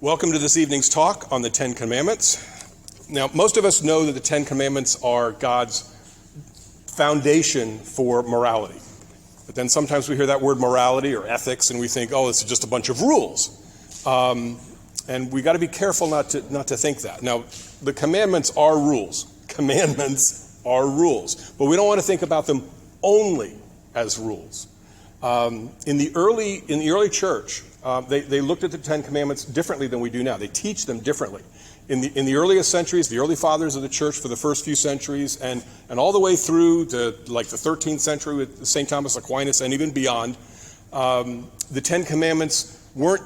Welcome to this evening's talk on the Ten Commandments. Now, most of us know that the Ten Commandments are God's foundation for morality. But then sometimes we hear that word morality or ethics and we think, oh, this is just a bunch of rules. And we got to be careful not to think that. Now, the commandments are rules. Commandments are rules. But we don't want to think about them only as rules. In the early church, they looked at the Ten Commandments differently than we do now. They teach them differently. In the earliest centuries, the early fathers of the church for the first few centuries, and all the way through to like the 13th century with St. Thomas Aquinas and even beyond, the Ten Commandments weren't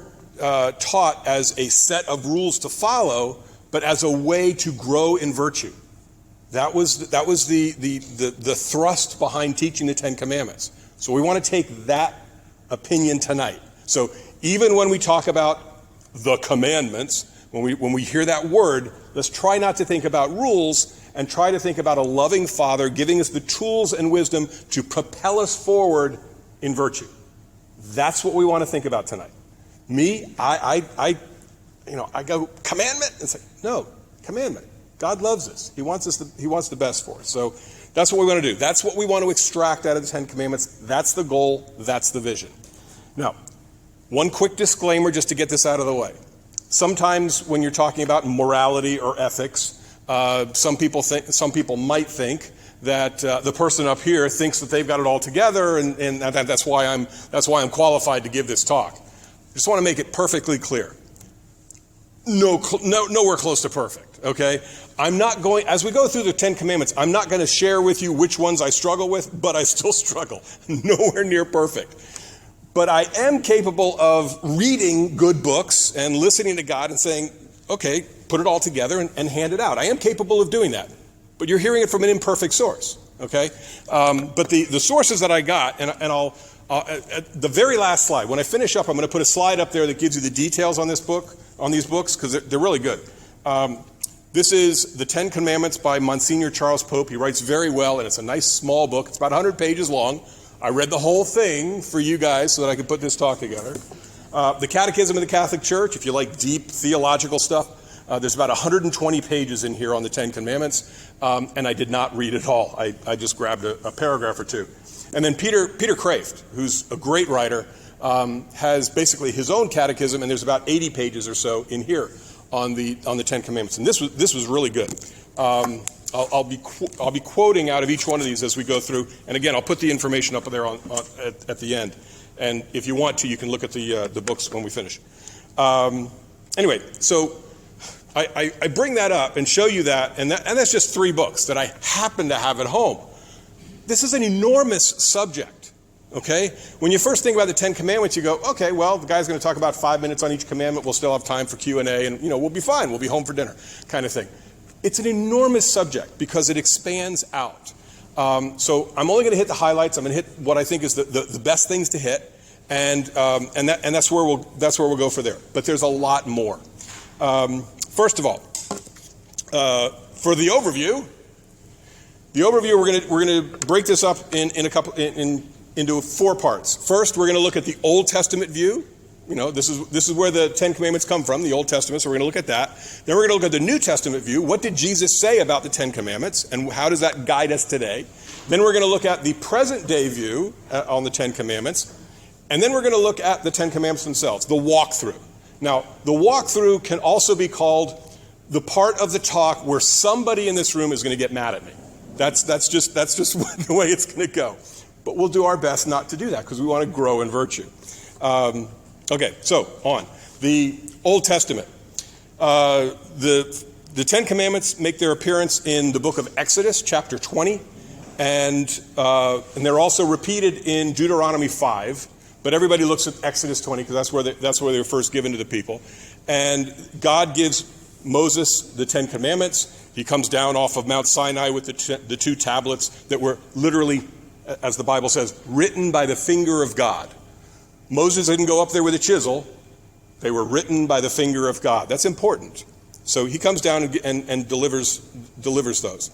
taught as a set of rules to follow, but as a way to grow in virtue. That was the thrust behind teaching the Ten Commandments. So we want to take that opinion tonight. So even when we talk about the commandments, when we hear that word, let's try not to think about rules and try to think about a loving Father giving us the tools and wisdom to propel us forward in virtue. That's what we want to think about tonight. I go commandment and say, no, commandment. God loves us. He wants the best for us. So that's what we want to do. That's what we want to extract out of the Ten Commandments. That's the goal. That's the vision. Now, one quick disclaimer just to get this out of the way. Sometimes when you're talking about morality or ethics, some people might think that the person up here thinks that they've got it all together, and that's why I'm qualified to give this talk. I just want to make it perfectly clear. Nowhere close to perfect. Okay, I'm not going, as we go through the Ten Commandments, I'm not going to share with you which ones I struggle with, but I still struggle. Nowhere near perfect. But I am capable of reading good books and listening to God and saying, okay, put it all together and hand it out. I am capable of doing that. But you're hearing it from an imperfect source. Okay? But the sources that I got, and I'll at the very last slide, when I finish up, I'm going to put a slide up there that gives you the details on these books, because they're really good. This is The Ten Commandments by Monsignor Charles Pope. He writes very well, and it's a nice small book. It's about 100 pages long. I read the whole thing for you guys so that I could put this talk together. The Catechism of the Catholic Church, if you like deep theological stuff, there's about 120 pages in here on the Ten Commandments, and I did not read it all. I just grabbed a paragraph or two. And then Peter Kraft, who's a great writer, has basically his own catechism, and there's about 80 pages or so in here on the Ten Commandments. And this was really good. I'll be quoting out of each one of these as we go through. And again, I'll put the information up there at the end. And if you want to, you can look at the books when we finish. Anyway, so I bring that up and show you that, and that's just 3 books that I happen to have at home. This is an enormous subject. Okay? When you first think about the Ten Commandments, you go, okay, well, the guy's going to talk about 5 minutes on each commandment. We'll still have time for Q&A, and we'll be fine. We'll be home for dinner, kind of thing. It's an enormous subject because it expands out. So I'm only going to hit the highlights. I'm going to hit what I think is the best things to hit, and that's where we'll go for there. But there's a lot more. First of all, for the overview, we're going to break this up into 4 parts. First, we're going to look at the Old Testament view. This is where the Ten Commandments come from, the Old Testament, so we're going to look at that. Then we're going to look at the New Testament view. What did Jesus say about the Ten Commandments, and how does that guide us today? Then we're going to look at the present-day view on the Ten Commandments. And then we're going to look at the Ten Commandments themselves, the walkthrough. Now, the walkthrough can also be called the part of the talk where somebody in this room is going to get mad at me. That's just the way it's going to go. But we'll do our best not to do that because we want to grow in virtue. Okay, so on. The Old Testament. The Ten Commandments make their appearance in the book of Exodus, chapter 20, and they're also repeated in Deuteronomy 5. But everybody looks at Exodus 20 because that's where they were first given to the people. And God gives Moses the Ten Commandments. He comes down off of Mount Sinai with the 2 tablets that were literally, as the Bible says, written by the finger of God. Moses didn't go up there with a chisel. They were written by the finger of God. That's important. So he comes down and delivers those.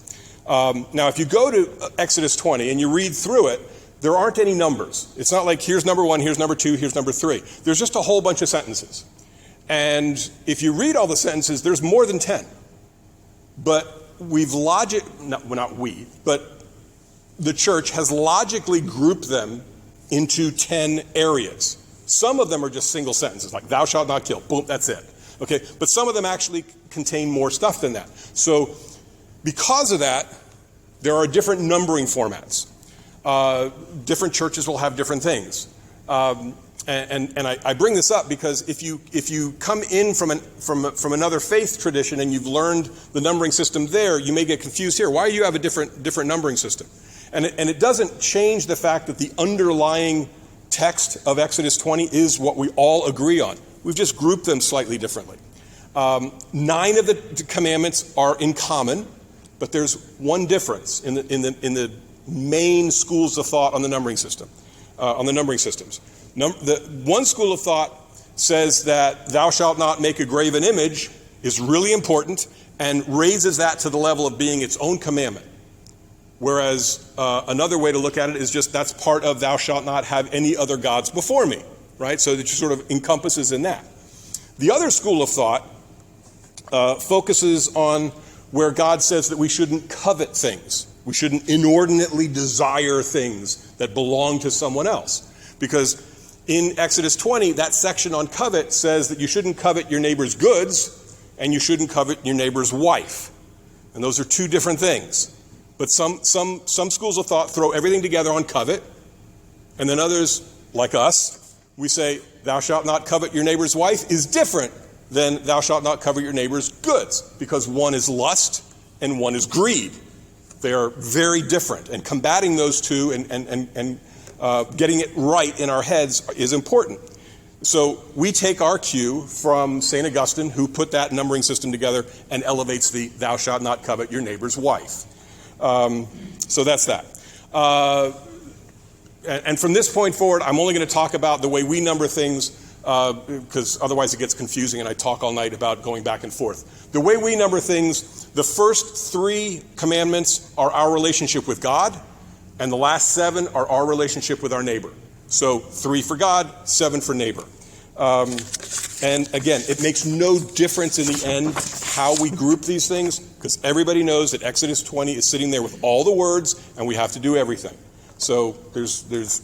Now, if you go to Exodus 20 and you read through it, there aren't any numbers. It's not like here's number 1, here's number 2, here's number 3. There's just a whole bunch of sentences. And if you read all the sentences, there's more than 10. But but the church has logically grouped them into 10 areas. Some of them are just single sentences, like thou shalt not kill, boom, that's it. Okay, but some of them actually contain more stuff than that. So because of that, there are different numbering formats. Different churches will have different things. And I bring this up because if you come in from another faith tradition and you've learned the numbering system there, you may get confused here. Why do you have a different numbering system? And it doesn't change the fact that the underlying text of Exodus 20 is what we all agree on. We've just grouped them slightly differently. 9 of the commandments are in common, but there's one difference in the main schools of thought on the numbering system, on the numbering systems. The one school of thought says that thou shalt not make a graven image is really important and raises that to the level of being its own commandment. Whereas another way to look at it is just that's part of thou shalt not have any other gods before me, right? So that just sort of encompasses in that. The other school of thought focuses on where God says that we shouldn't covet things. We shouldn't inordinately desire things that belong to someone else. Because in Exodus 20, that section on covet says that you shouldn't covet your neighbor's goods and you shouldn't covet your neighbor's wife. And those are two different things. But some schools of thought throw everything together on covet, and then others, like us, we say, thou shalt not covet your neighbor's wife is different than thou shalt not covet your neighbor's goods, because one is lust and one is greed. They are very different, and combating those two and getting it right in our heads is important. So we take our cue from St. Augustine, who put that numbering system together and elevates the thou shalt not covet your neighbor's wife. So that's that. And from this point forward, I'm only going to talk about the way we number things, because otherwise it gets confusing and I talk all night about going back and forth. The way we number things, the first 3 commandments are our relationship with God, and the last 7 are our relationship with our neighbor. So 3 for God, 7 for neighbor. And again, it makes no difference in the end how we group these things, because everybody knows that Exodus 20 is sitting there with all the words, and we have to do everything. So it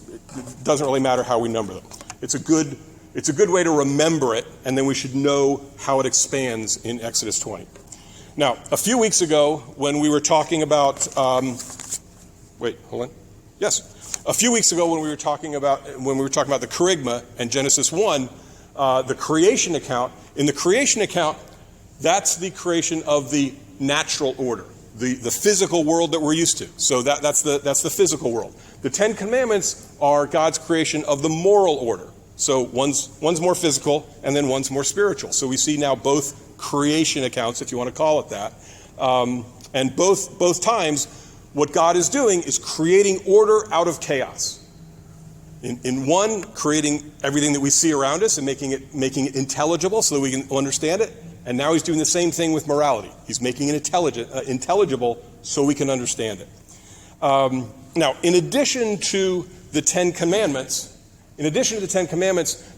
doesn't really matter how we number them. It's a good way to remember it, and then we should know how it expands in Exodus 20. Now, a few weeks ago, when we were talking about a few weeks ago when we were talking about the Kerygma and Genesis 1, the creation account. In the creation account, that's the creation of the natural order, the physical world that we're used to. So that's the physical world. The 10 Commandments are God's creation of the moral order. So one's more physical and then one's more spiritual. So we see now both creation accounts, if you want to call it that, and both times what God is doing is creating order out of chaos. In one, creating everything that we see around us and making it intelligible so that we can understand it. And now he's doing the same thing with morality. He's making it intelligible so we can understand it. Now, in addition to the 10 Commandments,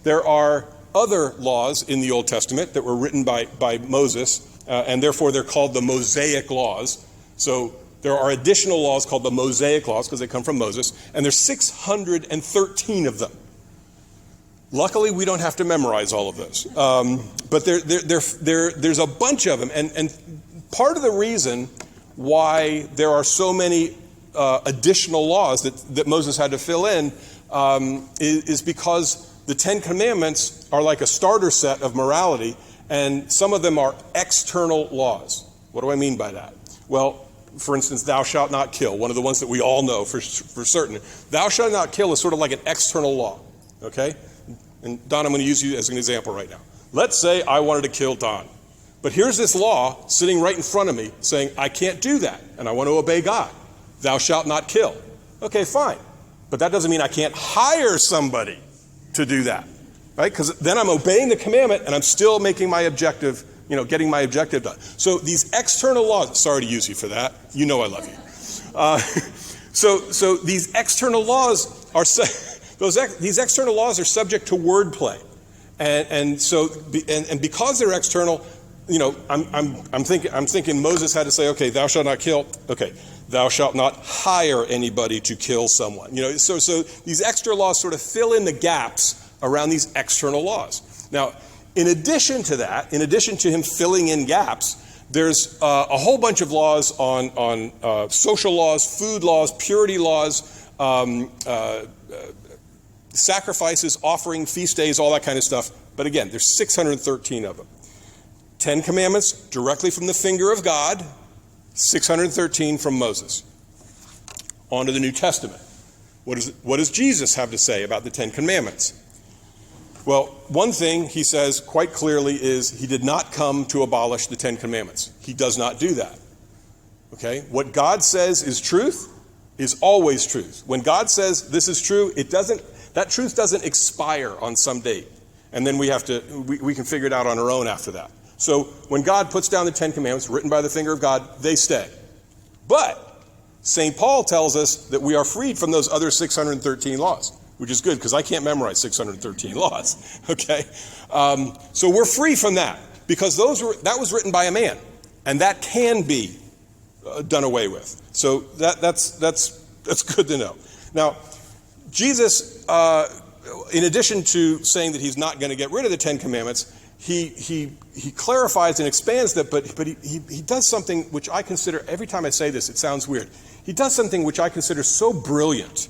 there are other laws in the Old Testament that were written by Moses, and therefore they're called the Mosaic laws. So there are additional laws called the Mosaic laws because they come from Moses, and there's 613 of them. Luckily, we don't have to memorize all of those, but there's a bunch of them, and part of the reason why there are so many additional laws that Moses had to fill in is because the 10 Commandments are like a starter set of morality, and some of them are external laws. What do I mean by that? Well, for instance, thou shalt not kill, one of the ones that we all know for certain. Thou shalt not kill is sort of like an external law, okay? And Don, I'm going to use you as an example right now. Let's say I wanted to kill Don, but here's this law sitting right in front of me saying I can't do that, and I want to obey God. Thou shalt not kill. Okay, fine. But that doesn't mean I can't hire somebody to do that, right? Because then I'm obeying the commandment and I'm still making my objective, getting my objective done. So these external laws, sorry to use you for that. You know I love you. So these external laws are these external laws are subject to wordplay. And so because they're external, I'm thinking Moses had to say, okay, thou shalt not kill. Okay, thou shalt not hire anybody to kill someone. So these extra laws sort of fill in the gaps around these external laws. Now, in addition to that, in addition to him filling in gaps, there's a whole bunch of laws on social laws, food laws, purity laws, sacrifices, offering, feast days, all that kind of stuff. But again, there's 613 of them. 10 commandments directly from the finger of God, 613 from Moses. On to the New Testament. What does Jesus have to say about the 10 commandments? Well, one thing he says quite clearly is he did not come to abolish the 10 commandments. He does not do that. Okay? What God says is truth is always truth. When God says this is true, that truth doesn't expire on some date. And then we can figure it out on our own after that. So when God puts down the 10 commandments written by the finger of God, they stay. But St. Paul tells us that we are freed from those other 613 laws, which is good because I can't memorize 613 laws. Okay? So we're free from that because that was written by a man, and that can be done away with. So that's good to know. Now, Jesus, in addition to saying that he's not going to get rid of the 10 commandments, he clarifies and expands that, but he does something which I consider, every time I say this, it sounds weird. He does something which I consider so brilliant.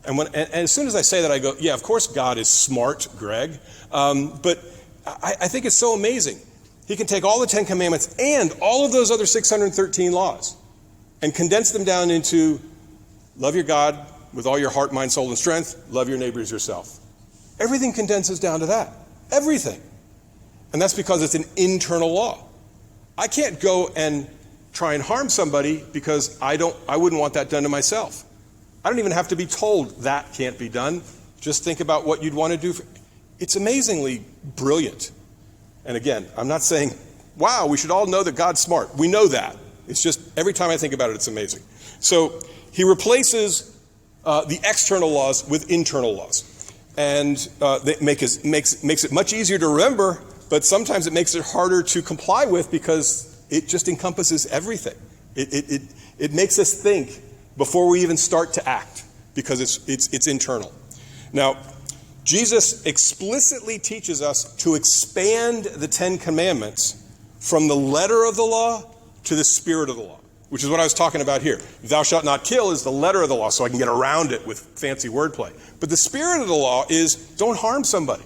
And as soon as I say that, I go, yeah, of course God is smart, Greg. But I think it's so amazing. He can take all the 10 commandments and all of those other 613 laws and condense them down into love your God with all your heart, mind, soul, and strength. Love your neighbor as yourself. Everything condenses down to that. Everything. And that's because it's an internal law. I can't go and try and harm somebody because I wouldn't want that done to myself. I don't even have to be told that can't be done. Just think about what you'd want to do. It's amazingly brilliant. And again, I'm not saying, wow, we should all know that God's smart. We know that. It's just every time I think about it, it's amazing. So he replaces the external laws with internal laws. And that makes it much easier to remember, but sometimes it makes it harder to comply with because it just encompasses everything. It makes us think before we even start to act because it's internal. Now, Jesus explicitly teaches us to expand the 10 commandments from the letter of the law to the spirit of the law, which is what I was talking about here. Thou shalt not kill is the letter of the law, so I can get around it with fancy wordplay. But the spirit of the law is don't harm somebody.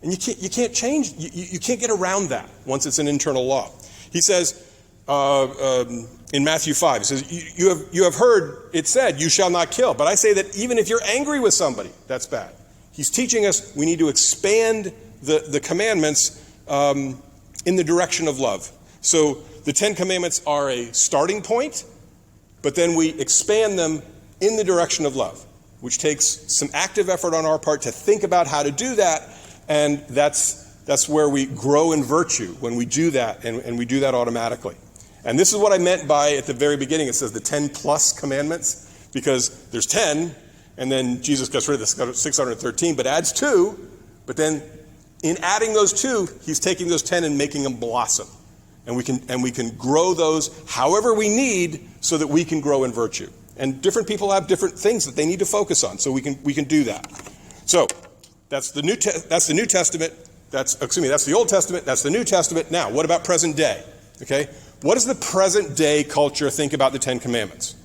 And you can't change, you can't get around that once it's an internal law. He says in Matthew 5, he says, you have heard it said, you shall not kill. But I say that even if you're angry with somebody, that's bad. He's teaching us we need to expand the commandments in the direction of love. So the 10 commandments are a starting point, but then we expand them in the direction of love, which takes some active effort on our part to think about how to do that. And that's where we grow in virtue when we do that, and we do that automatically. And this is what I meant by, at the very beginning, it says the 10 plus commandments, because there's 10, and then Jesus gets rid of the 613, but adds 2. But then in adding those 2, he's taking those 10 and making them blossom. And we can grow those however we need so that we can grow in virtue. And different people have different things that they need to focus on, so we can do that. So that's the New Testament. That's the Old Testament. That's the New Testament. Now, what about present day? Okay, what does the present day culture think about the 10 Commandments?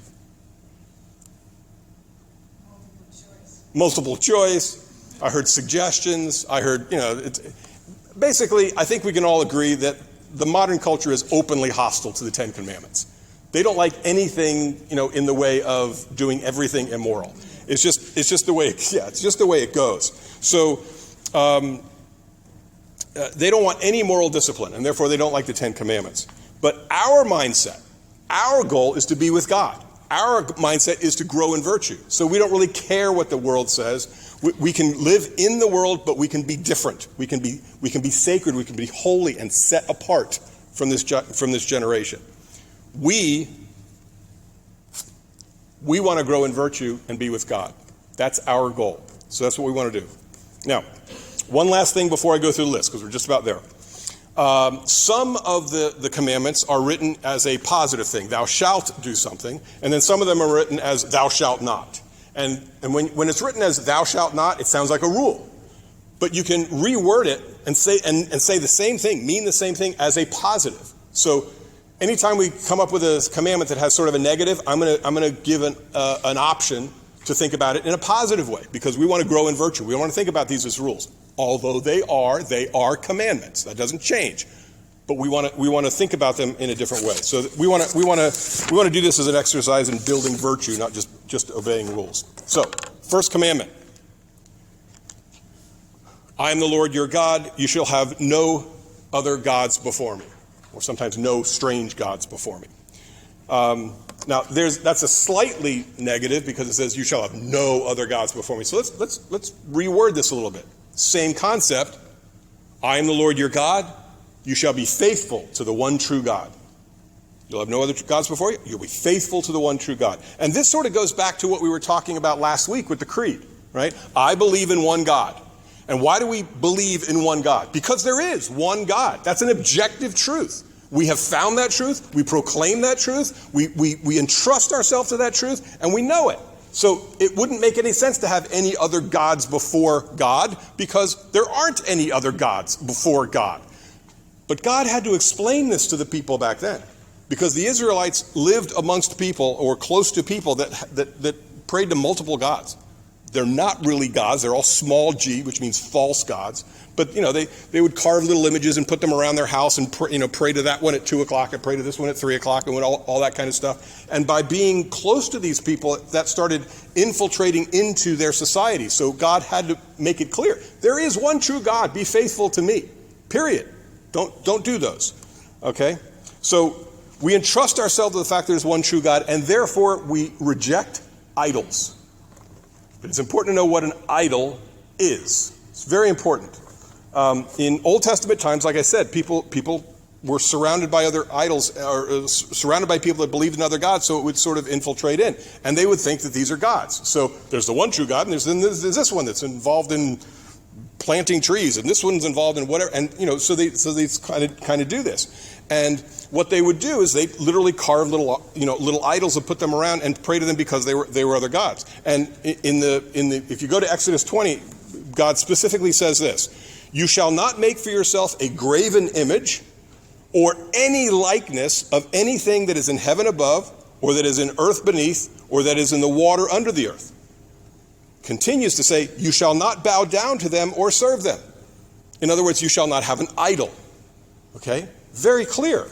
Multiple choice. I heard suggestions. I heard, basically, I think we can all agree that the modern culture is openly hostile to the 10 Commandments. They don't like anything, in the way of doing everything immoral. It's just the way it goes. So they don't want any moral discipline, and therefore they don't like the 10 Commandments. But our mindset, our goal is to be with God. Our mindset is to grow in virtue. So we don't really care what the world says. We can live in the world, but we can be different. We can be sacred. We can be holy and set apart from this generation. We want to grow in virtue and be with God. That's our goal. So that's what we want to do. Now, one last thing before I go through the list, because we're just about there. Some of the commandments are written as a positive thing. Thou shalt do something. And then some of them are written as thou shalt not. And when it's written as thou shalt not, it sounds like a rule. But you can reword it and say the same thing, mean the same thing as a positive. So anytime we come up with a commandment that has sort of a negative, I'm gonna give an option to think about it in a positive way, because we want to grow in virtue. We don't want to think about these as rules, although they are commandments. That doesn't change, but we want to think about them in a different way. So we want to do this as an exercise in building virtue, not just obeying rules. So, first commandment: I am the Lord your God. You shall have no other gods before me, or sometimes no strange gods before me. Now, that's a slightly negative, because it says you shall have no other gods before me. So let's reword this a little bit. Same concept. I am the Lord your God. You shall be faithful to the one true God. You'll have no other gods before you. You'll be faithful to the one true God. And this sort of goes back to what we were talking about last week with the creed, right? I believe in one God. And why do we believe in one God? Because there is one God. That's an objective truth. We have found that truth. We proclaim that truth. We entrust ourselves to that truth, and we know it. So it wouldn't make any sense to have any other gods before God, because there aren't any other gods before God. But God had to explain this to the people back then, because the Israelites lived amongst people, or close to people, that prayed to multiple gods. They're not really gods. They're all small g, which means false gods. But, they would carve little images and put them around their house and, pray to that one at 2 o'clock and pray to this one at 3 o'clock and all that kind of stuff. And by being close to these people, that started infiltrating into their society. So God had to make it clear. There is one true God. Be faithful to me. Period. Don't do those. Okay? So we entrust ourselves to the fact there's one true God, and therefore we reject idols. But it's important to know what an idol is. It's very important. In Old Testament times, like I said, people were surrounded by other idols, or surrounded by people that believed in other gods, so it would sort of infiltrate in. And they would think that these are gods. So there's the one true God, and there's this one that's involved in planting trees, and this one's involved in whatever. And, so they kind of do this. And what they would do is they literally carve little idols and put them around and pray to them because they were other gods. And if you go to Exodus 20, God specifically says this: you shall not make for yourself a graven image or any likeness of anything that is in heaven above, or that is in earth beneath, or that is in the water under the earth. Continues to say, you shall not bow down to them or serve them. In other words, you shall not have an idol. Okay? Very clear.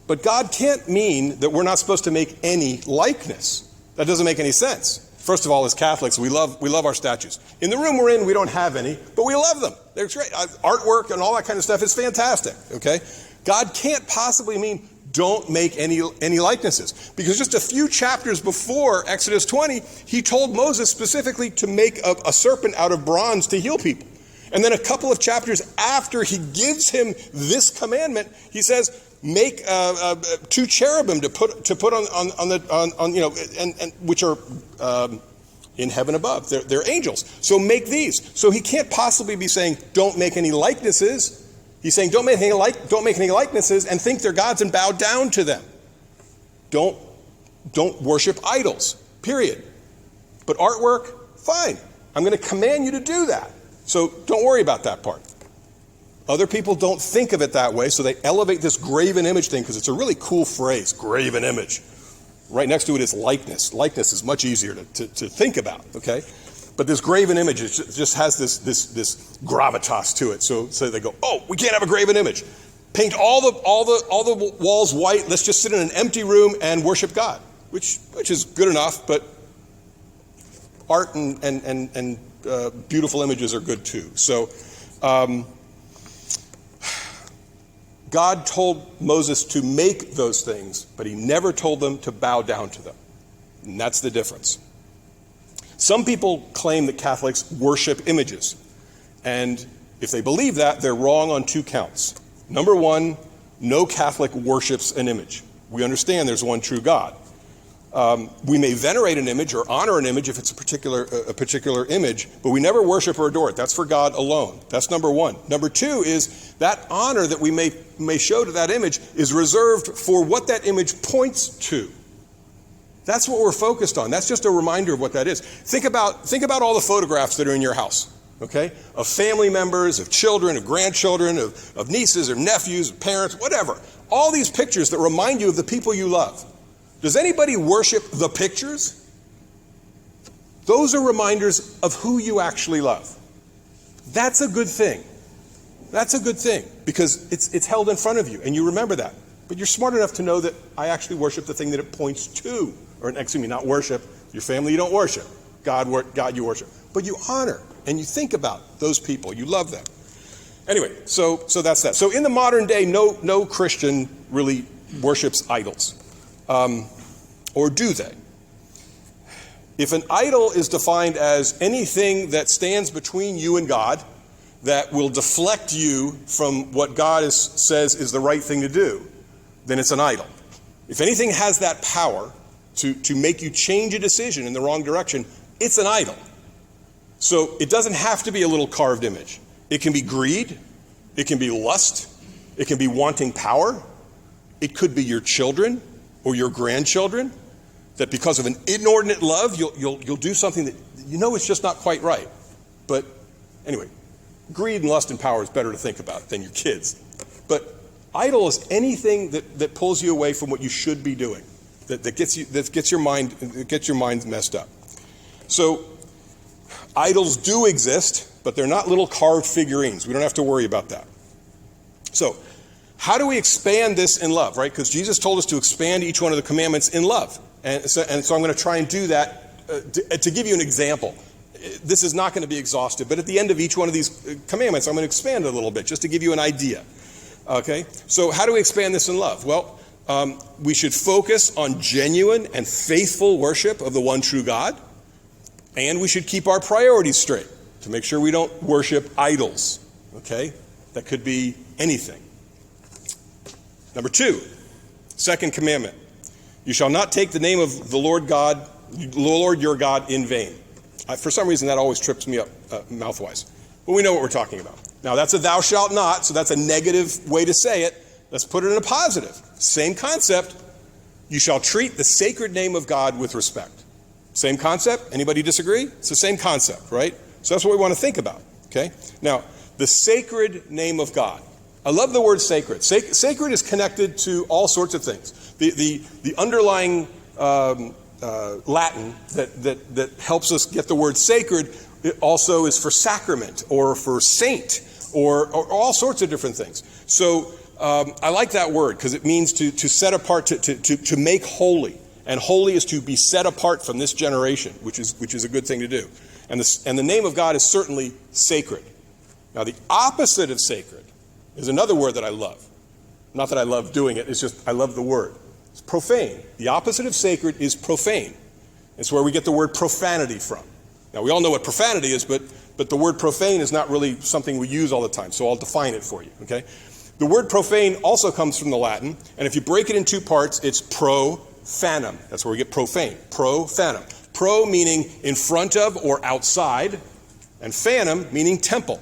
But God can't mean that we're not supposed to make any likeness. That doesn't make any sense. First of all, as Catholics, we love our statues. In the room we're in, we don't have any, but we love them. They're great. Artwork and all that kind of stuff is fantastic. Okay? God can't possibly mean don't make any likenesses. Because just a few chapters before Exodus 20, he told Moses specifically to make a serpent out of bronze to heal people. And then a couple of chapters after he gives him this commandment, he says, make 2 cherubim to put on which are in heaven above. They're angels. So make these. So he can't possibly be saying don't make any likenesses. He's saying don't make any likenesses and think they're gods and bow down to them. Don't worship idols. Period. But artwork, fine. I'm going to command you to do that. So don't worry about that part. Other people don't think of it that way, so they elevate this graven image thing because it's a really cool phrase, graven image. Right next to it is likeness. Likeness is much easier to think about, okay? But this graven image just has this gravitas to it. So they go, oh, we can't have a graven image. Paint all the walls white. Let's just sit in an empty room and worship God, which is good enough. But art and beautiful images are good too. So God told Moses to make those things, but he never told them to bow down to them. And that's the difference. Some people claim that Catholics worship images. And if they believe that, they're wrong on 2 counts. Number 1, no Catholic worships an image. We understand there's one true God. We may venerate an image or honor an image if it's a particular image, but we never worship or adore it. That's for God alone. That's number one. Number two is that honor that we may show to that image is reserved for what that image points to. That's what we're focused on. That's just a reminder of what that is. Think about all the photographs that are in your house, okay? Of family members, of children, of grandchildren, of nieces or nephews, of parents, whatever. All these pictures that remind you of the people you love. Does anybody worship the pictures? Those are reminders of who you actually love. That's a good thing. That's a good thing because it's held in front of you and you remember that. But you're smart enough to know that I actually worship the thing that it points to. Or excuse me, not worship. Your family you don't worship. God you worship. But you honor and you think about those people. You love them. Anyway, so that's that. So in the modern day, no Christian really worships idols. Or do they? If an idol is defined as anything that stands between you and God, that will deflect you from what God says is the right thing to do, then it's an idol. If anything has that power to make you change a decision in the wrong direction, it's an idol. So it doesn't have to be a little carved image. It can be greed. It can be lust. It can be wanting power. It could be your children or your grandchildren, that because of an inordinate love, you'll do something that you know is just not quite right. But anyway, greed and lust and power is better to think about than your kids. But idol is anything that pulls you away from what you should be doing, that gets your mind messed up. So idols do exist, but they're not little carved figurines. We don't have to worry about that. So how do we expand this in love, right? Because Jesus told us to expand each one of the commandments in love. And so I'm going to try and do that to give you an example. This is not going to be exhaustive, but at the end of each one of these commandments, I'm going to expand it a little bit just to give you an idea. Okay? So how do we expand this in love? Well, we should focus on genuine and faithful worship of the one true God. And we should keep our priorities straight to make sure we don't worship idols. Okay? That could be anything. Number 2, second commandment. You shall not take the name of the Lord your God in vain. For some reason, that always trips me up mouthwise. But we know what we're talking about. Now, that's a thou shalt not, so that's a negative way to say it. Let's put it in a positive. Same concept. You shall treat the sacred name of God with respect. Same concept. Anybody disagree? It's the same concept, right? So that's what we want to think about. Okay? Now, the sacred name of God. I love the word sacred. Sacred is connected to all sorts of things. The underlying Latin that helps us get the word sacred, it also is for sacrament or for saint or all sorts of different things. So I like that word because it means to set apart, to make holy. And holy is to be set apart from this generation, which is a good thing to do. And the name of God is certainly sacred. Now the opposite of sacred is another word that I love. Not that I love doing it, it's just I love the word. It's profane. The opposite of sacred is profane. It's where we get the word profanity from. Now, we all know what profanity is, but the word profane is not really something we use all the time, so I'll define it for you, okay? The word profane also comes from the Latin, and if you break it in two parts, it's profanum. That's where we get profane. Profanum. Pro meaning in front of or outside, and fanum meaning temple.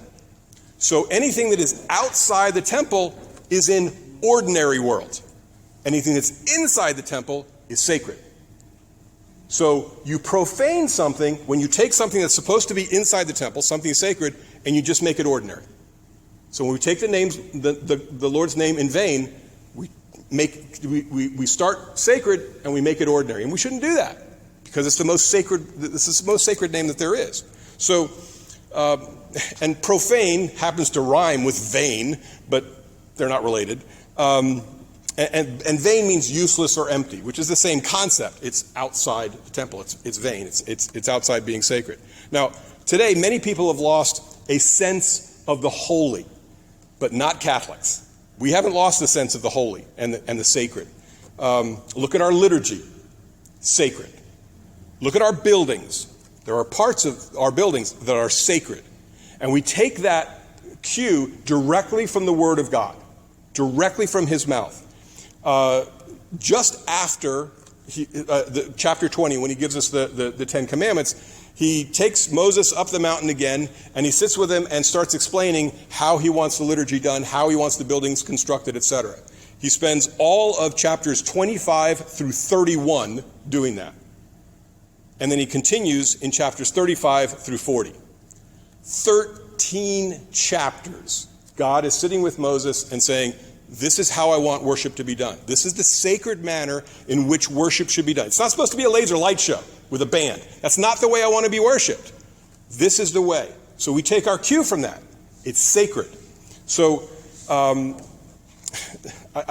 So anything that is outside the temple is in ordinary world. Anything that's inside the temple is sacred. So you profane something when you take something that's supposed to be inside the temple, something sacred, and you just make it ordinary. So when we take the Lord's name in vain, we start sacred and we make it ordinary. And we shouldn't do that because it's the most sacred. This is the most sacred name that there is. So and profane happens to rhyme with vain, but they're not related. And vain means useless or empty, which is the same concept. It's outside the temple. It's vain. It's outside being sacred. Now, today, many people have lost a sense of the holy, but not Catholics. We haven't lost the sense of the holy and the sacred. Look at our liturgy, sacred. Look at our buildings. There are parts of our buildings that are sacred. And we take that cue directly from the Word of God, directly from His mouth. Just after chapter 20, when he gives us the Ten Commandments, he takes Moses up the mountain again, and he sits with him and starts explaining how he wants the liturgy done, how he wants the buildings constructed, etc. He spends all of chapters 25 through 31 doing that. And then he continues in chapters 35 through 40. 13 chapters. God is sitting with Moses and saying, this is how I want worship to be done. This is the sacred manner in which worship should be done. It's not supposed to be a laser light show with a band. That's not the way I want to be worshiped. This is the way. So we take our cue from that. It's sacred. So I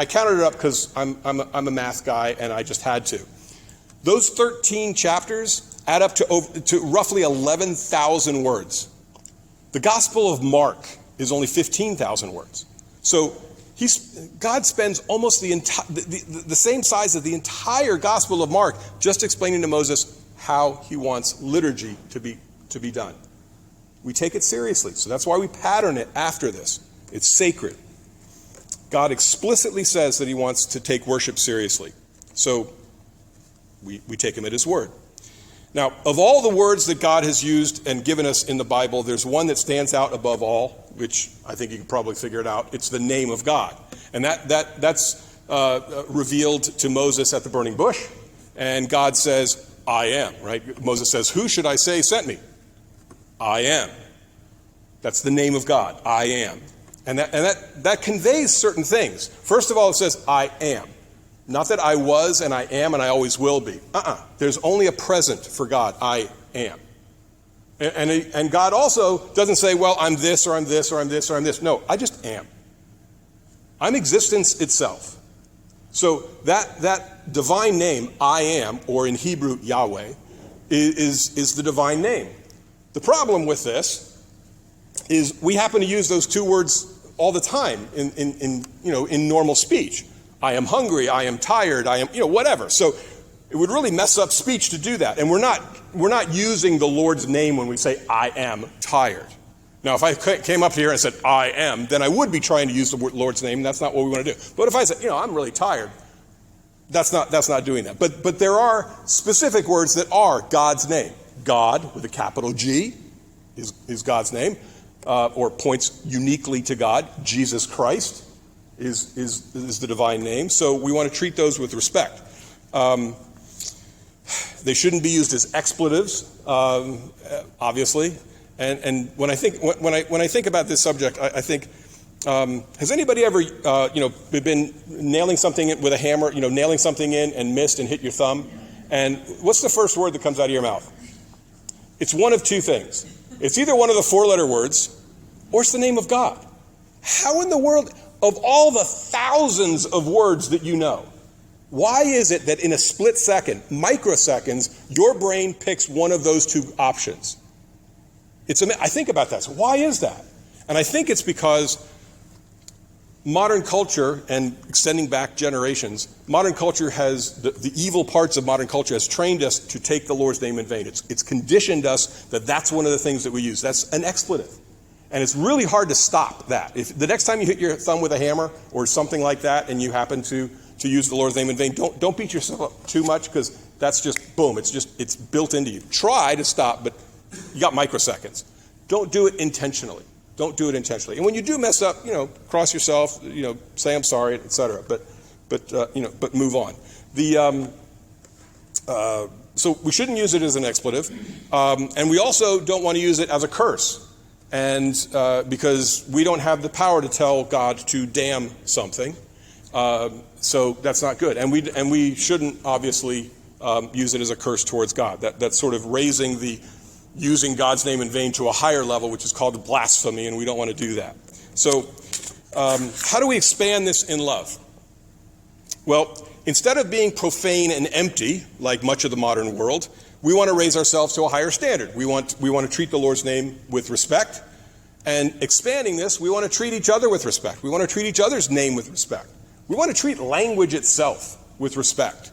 counted it up because I'm a math guy and I just had to. Those 13 chapters add up to roughly 11,000 words. The Gospel of Mark is only 15,000 words. So God spends almost the same size as the entire Gospel of Mark just explaining to Moses how he wants liturgy to be done. We take it seriously, so that's why we pattern it after this. It's sacred. God explicitly says that he wants to take worship seriously. So we take him at his word. Now, of all the words that God has used and given us in the Bible, there's one that stands out above all, which I think you can probably figure it out. It's the name of God. And that's revealed to Moses at the burning bush. And God says, I am, right? Moses says, who should I say sent me? I am. That's the name of God. I am. And that conveys certain things. First of all, it says, I am. Not that I was and I am and I always will be. There's only a present for God. I am. And God also doesn't say, well, I'm this or I'm this or I'm this or I'm this. No, I just am. I'm existence itself. So that divine name, I am, or in Hebrew, Yahweh, is the divine name. The problem with this is we happen to use those two words all the time in normal speech. I am hungry, I am tired, I am, whatever. So it would really mess up speech to do that. And we're not using the Lord's name when we say, I am tired. Now, if I came up here and said, I am, then I would be trying to use the Lord's name. That's not what we want to do. But if I said, I'm really tired, that's not doing that. But there are specific words that are God's name. God, with a capital G, is God's name, or points uniquely to God. Jesus Christ is the divine name. So we want to treat those with respect. They shouldn't be used as expletives, obviously. And when I think about this subject, I think, has anybody ever been nailing something with a hammer, nailing something in and missed and hit your thumb? And what's the first word that comes out of your mouth? It's one of two things. It's either one of the four-letter words, or it's the name of God. How in the world, of all the thousands of words that you know, why is it that in a split second, microseconds, your brain picks one of those two options? I think about that. So why is that? And I think it's because modern culture, and extending back generations, modern culture has, the evil parts of modern culture has trained us to take the Lord's name in vain. It's conditioned us that that's one of the things that we use. That's an expletive. And it's really hard to stop that. If the next time you hit your thumb with a hammer or something like that and you happen to use the Lord's name in vain, don't beat yourself up too much, because that's just, boom, it's built into you. Try to stop, but you got microseconds. Don't do it intentionally. Don't do it intentionally. And when you do mess up, cross yourself, say I'm sorry, etc. But move on. So we shouldn't use it as an expletive, and we also don't want to use it as a curse, and because we don't have the power to tell God to damn something, so that's not good. And we shouldn't obviously use it as a curse towards God. That's sort of raising using God's name in vain to a higher level, which is called blasphemy, and we don't want to do that. So how do we expand this in love? Well, instead of being profane and empty, like much of the modern world, we want to raise ourselves to a higher standard. We want to treat the Lord's name with respect, and expanding this, we want to treat each other with respect. We want to treat each other's name with respect. We want to treat language itself with respect,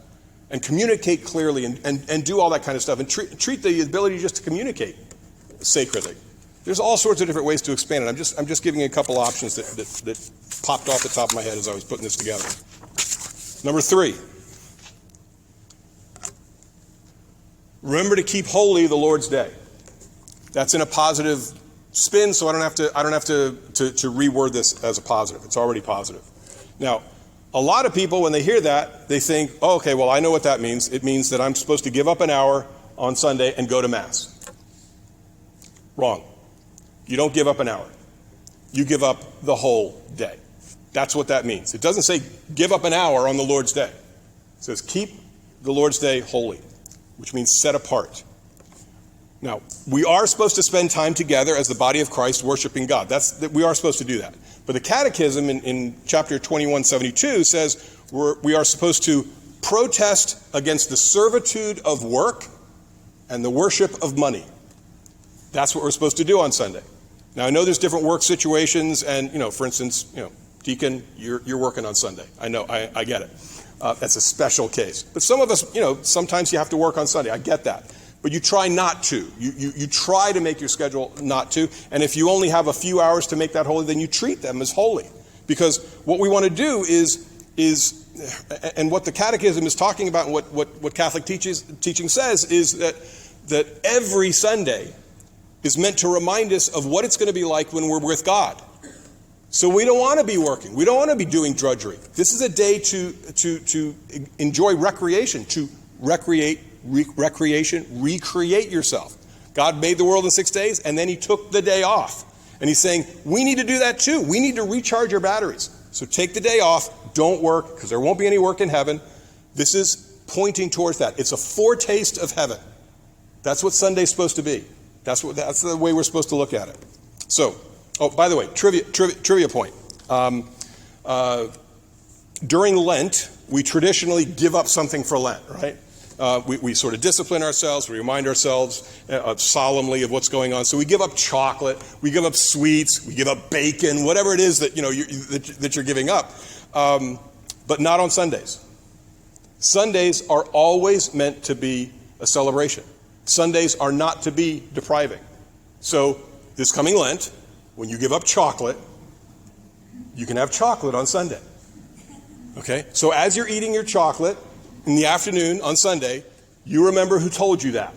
and communicate clearly, and do all that kind of stuff, and treat the ability just to communicate sacredly. There's all sorts of different ways to expand it. I'm just giving you a couple options that popped off the top of my head as I was putting this together. Number 3, Remember to keep holy the Lord's day. That's in a positive spin, so I don't have to reword this as a positive. It's already positive. Now, a lot of people, when they hear that, they think, oh, okay, well, I know what that means. It means that I'm supposed to give up an hour on Sunday and go to Mass. Wrong. You don't give up an hour. You give up the whole day. That's what that means. It doesn't say give up an hour on the Lord's day. It says keep the Lord's day holy, which means set apart. Now, we are supposed to spend time together as the body of Christ worshiping God. We are supposed to do that. But the Catechism in chapter 2172 says we are supposed to protest against the servitude of work and the worship of money. That's what we're supposed to do on Sunday. Now, I know there's different work situations, and, for instance, deacon, you're working on Sunday. I know, I get it. That's a special case. But some of us, sometimes you have to work on Sunday. I get that. But you try not to. You try to make your schedule not to. And if you only have a few hours to make that holy, then you treat them as holy. Because what we want to do is and what the Catechism is talking about, and what Catholic teaching says, is that every Sunday is meant to remind us of what it's going to be like when we're with God. So we don't want to be working. We don't want to be doing drudgery. This is a day to enjoy recreation, to recreate yourself. God made the world in 6 days, and then he took the day off. And he's saying, we need to do that too. We need to recharge our batteries. So take the day off, don't work, because there won't be any work in heaven. This is pointing towards that. It's a foretaste of heaven. That's what Sunday's supposed to be. That's the way we're supposed to look at it. So, by the way, trivia point. During Lent, we traditionally give up something for Lent, right? We sort of discipline ourselves, we remind ourselves solemnly of what's going on. So we give up chocolate, we give up sweets, we give up bacon, whatever it is that that you're giving up, but not on Sundays. Sundays are always meant to be a celebration. Sundays are not to be depriving. So this coming Lent, when you give up chocolate, you can have chocolate on Sunday. Okay? So as you're eating your chocolate in the afternoon on Sunday, you remember who told you that.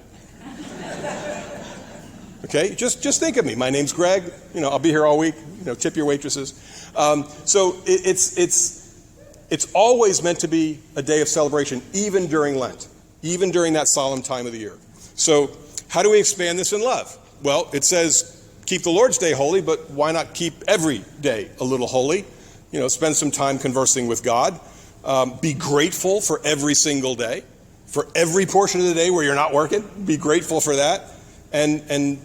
Okay? Just think of me. My name's Greg. I'll be here all week. Tip your waitresses. So it's always meant to be a day of celebration, even during Lent, even during that solemn time of the year. So how do we expand this in love? Well, it says keep the Lord's day holy, but why not keep every day a little holy? Spend some time conversing with God. Be grateful for every single day, for every portion of the day where you're not working. Be grateful for that, and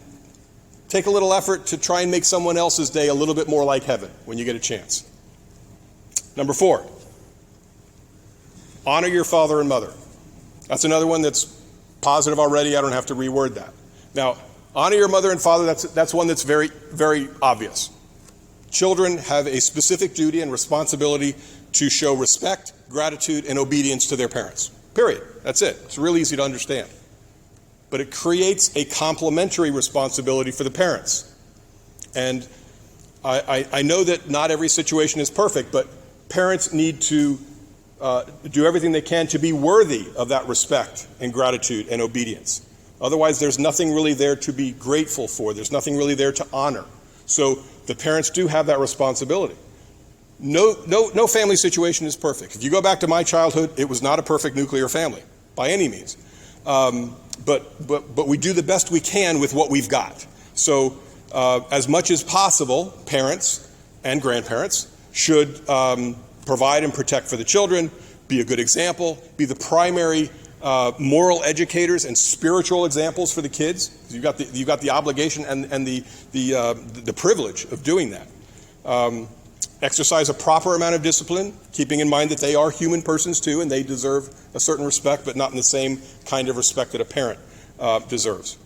take a little effort to try and make someone else's day a little bit more like heaven when you get a chance. Number 4, honor your father and mother. That's another one that's positive already. I don't have to reword that. Now, honor your mother and father, that's one that's very, very obvious. Children have a specific duty and responsibility to show respect, gratitude, and obedience to their parents. Period. That's it. It's real easy to understand. But it creates a complementary responsibility for the parents. And I know that not every situation is perfect, but parents need to do everything they can to be worthy of that respect and gratitude and obedience. Otherwise, there's nothing really there to be grateful for. There's nothing really there to honor. So the parents do have that responsibility. No family situation is perfect. If you go back to my childhood, it was not a perfect nuclear family by any means. But we do the best we can with what we've got. So as much as possible, parents and grandparents should provide and protect for the children, be a good example, be the primary moral educators and spiritual examples for the kids. You've got the obligation and the privilege of doing that. Exercise a proper amount of discipline, keeping in mind that they are human persons too, and they deserve a certain respect, but not in the same kind of respect that a parent deserves.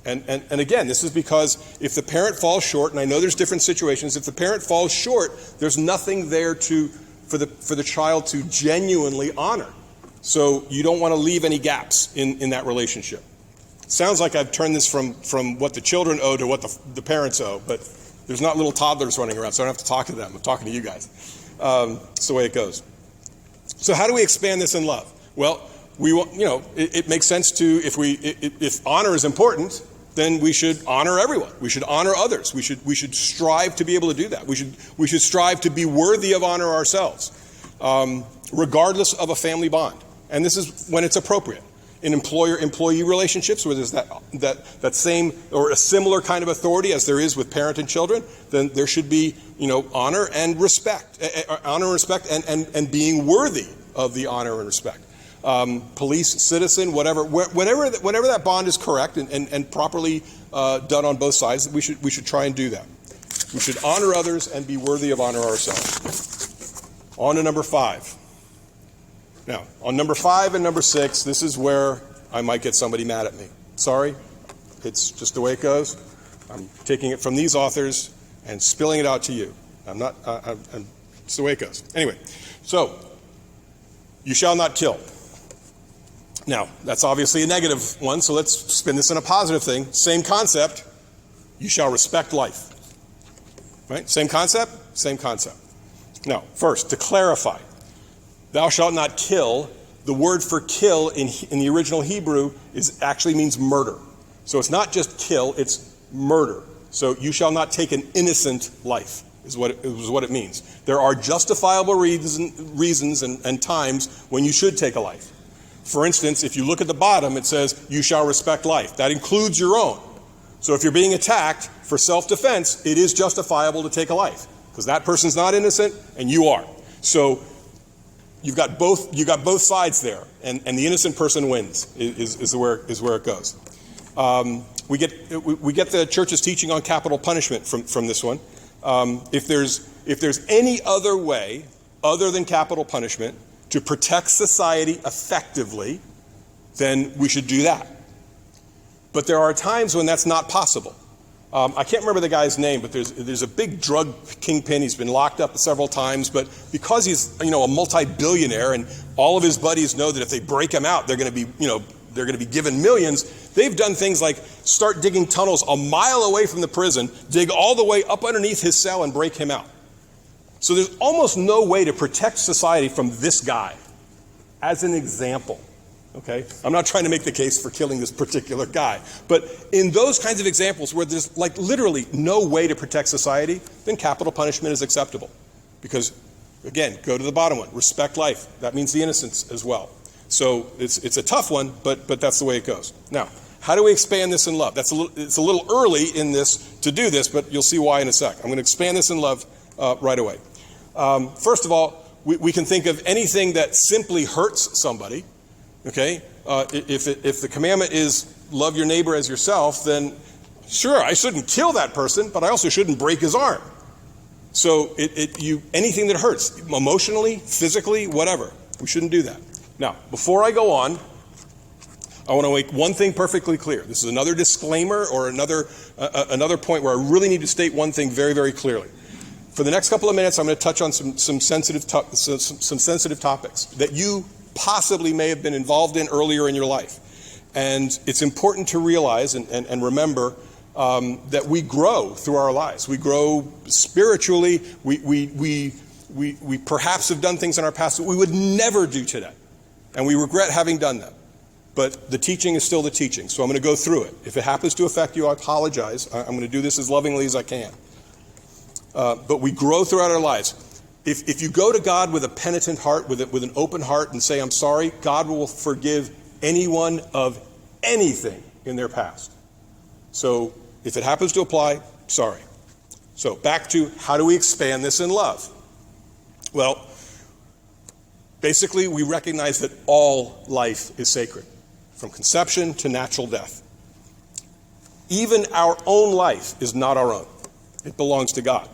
And again, this is because if the parent falls short, and I know there's different situations, if the parent falls short, there's nothing there for the child to genuinely honor. So you don't want to leave any gaps in that relationship. Sounds like I've turned this from what the children owe to what the parents owe, but there's not little toddlers running around, so I don't have to talk to them. I'm talking to you guys. It's the way it goes. So how do we expand this in love? Well, we want, it makes sense to, if honor is important, then we should honor everyone. We should honor others. We should strive to be able to do that. We should strive to be worthy of honor ourselves, regardless of a family bond. And this is when it's appropriate. In employer-employee relationships, where there's that same or a similar kind of authority as there is with parent and children, then there should be, honor and respect, and being worthy of the honor and respect. Police, citizen, whatever, whenever that bond is correct and properly done on both sides, we should try and do that. We should honor others and be worthy of honor ourselves. On to number 5. Now, on number 5 and number 6, this is where I might get somebody mad at me. Sorry, it's just the way it goes. I'm taking it from these authors and spilling it out to you. It's the way it goes. Anyway, so, you shall not kill. Now, that's obviously a negative one, so let's spin this in a positive thing. Same concept, you shall respect life. Right? Same concept? Same concept. Now, first, to clarify, thou shalt not kill. The word for kill in the original Hebrew actually means murder. So it's not just kill, it's murder. So you shall not take an innocent life is what it means. There are justifiable reasons and times when you should take a life. For instance, if you look at the bottom, it says, you shall respect life. That includes your own. So if you're being attacked for self-defense, it is justifiable to take a life because that person's not innocent and you are. So you've got both sides there, and the innocent person wins is where it goes. We get the church's teaching on capital punishment from this one. If there's any other way other than capital punishment to protect society effectively, then we should do that. But there are times when that's not possible. I can't remember the guy's name, but there's a big drug kingpin. He's been locked up several times, but because he's a multi-billionaire and all of his buddies know that if they break him out, they're going to be given millions. They've done things like start digging tunnels a mile away from the prison, dig all the way up underneath his cell, and break him out. So there's almost no way to protect society from this guy, as an example. Okay? I'm not trying to make the case for killing this particular guy. But in those kinds of examples where there's literally no way to protect society, then capital punishment is acceptable. Because, again, go to the bottom one, respect life. That means the innocence as well. So it's a tough one, but that's the way it goes. Now, how do we expand this in love? It's a little early in this to do this, but you'll see why in a sec. I'm going to expand this in love right away. First of all, we can think of anything that simply hurts somebody. Okay, if the commandment is love your neighbor as yourself, then sure, I shouldn't kill that person, but I also shouldn't break his arm. So anything that hurts, emotionally, physically, whatever, we shouldn't do that. Now, before I go on, I want to make one thing perfectly clear. This is another disclaimer or another point where I really need to state one thing very, very clearly. For the next couple of minutes, I'm going to touch on some sensitive topics that you possibly may have been involved in earlier in your life. And it's important to realize and remember that we grow through our lives. We grow spiritually. We perhaps have done things in our past that we would never do today. And we regret having done them. But the teaching is still the teaching. So I'm going to go through it. If it happens to affect you, I apologize. I'm going to do this as lovingly as I can. But we grow throughout our lives. If you go to God with a penitent heart, with an open heart, and say, I'm sorry, God will forgive anyone of anything in their past. So if it happens to apply, sorry. So back to how do we expand this in love? Well, basically we recognize that all life is sacred, from conception to natural death. Even our own life is not our own. It belongs to God.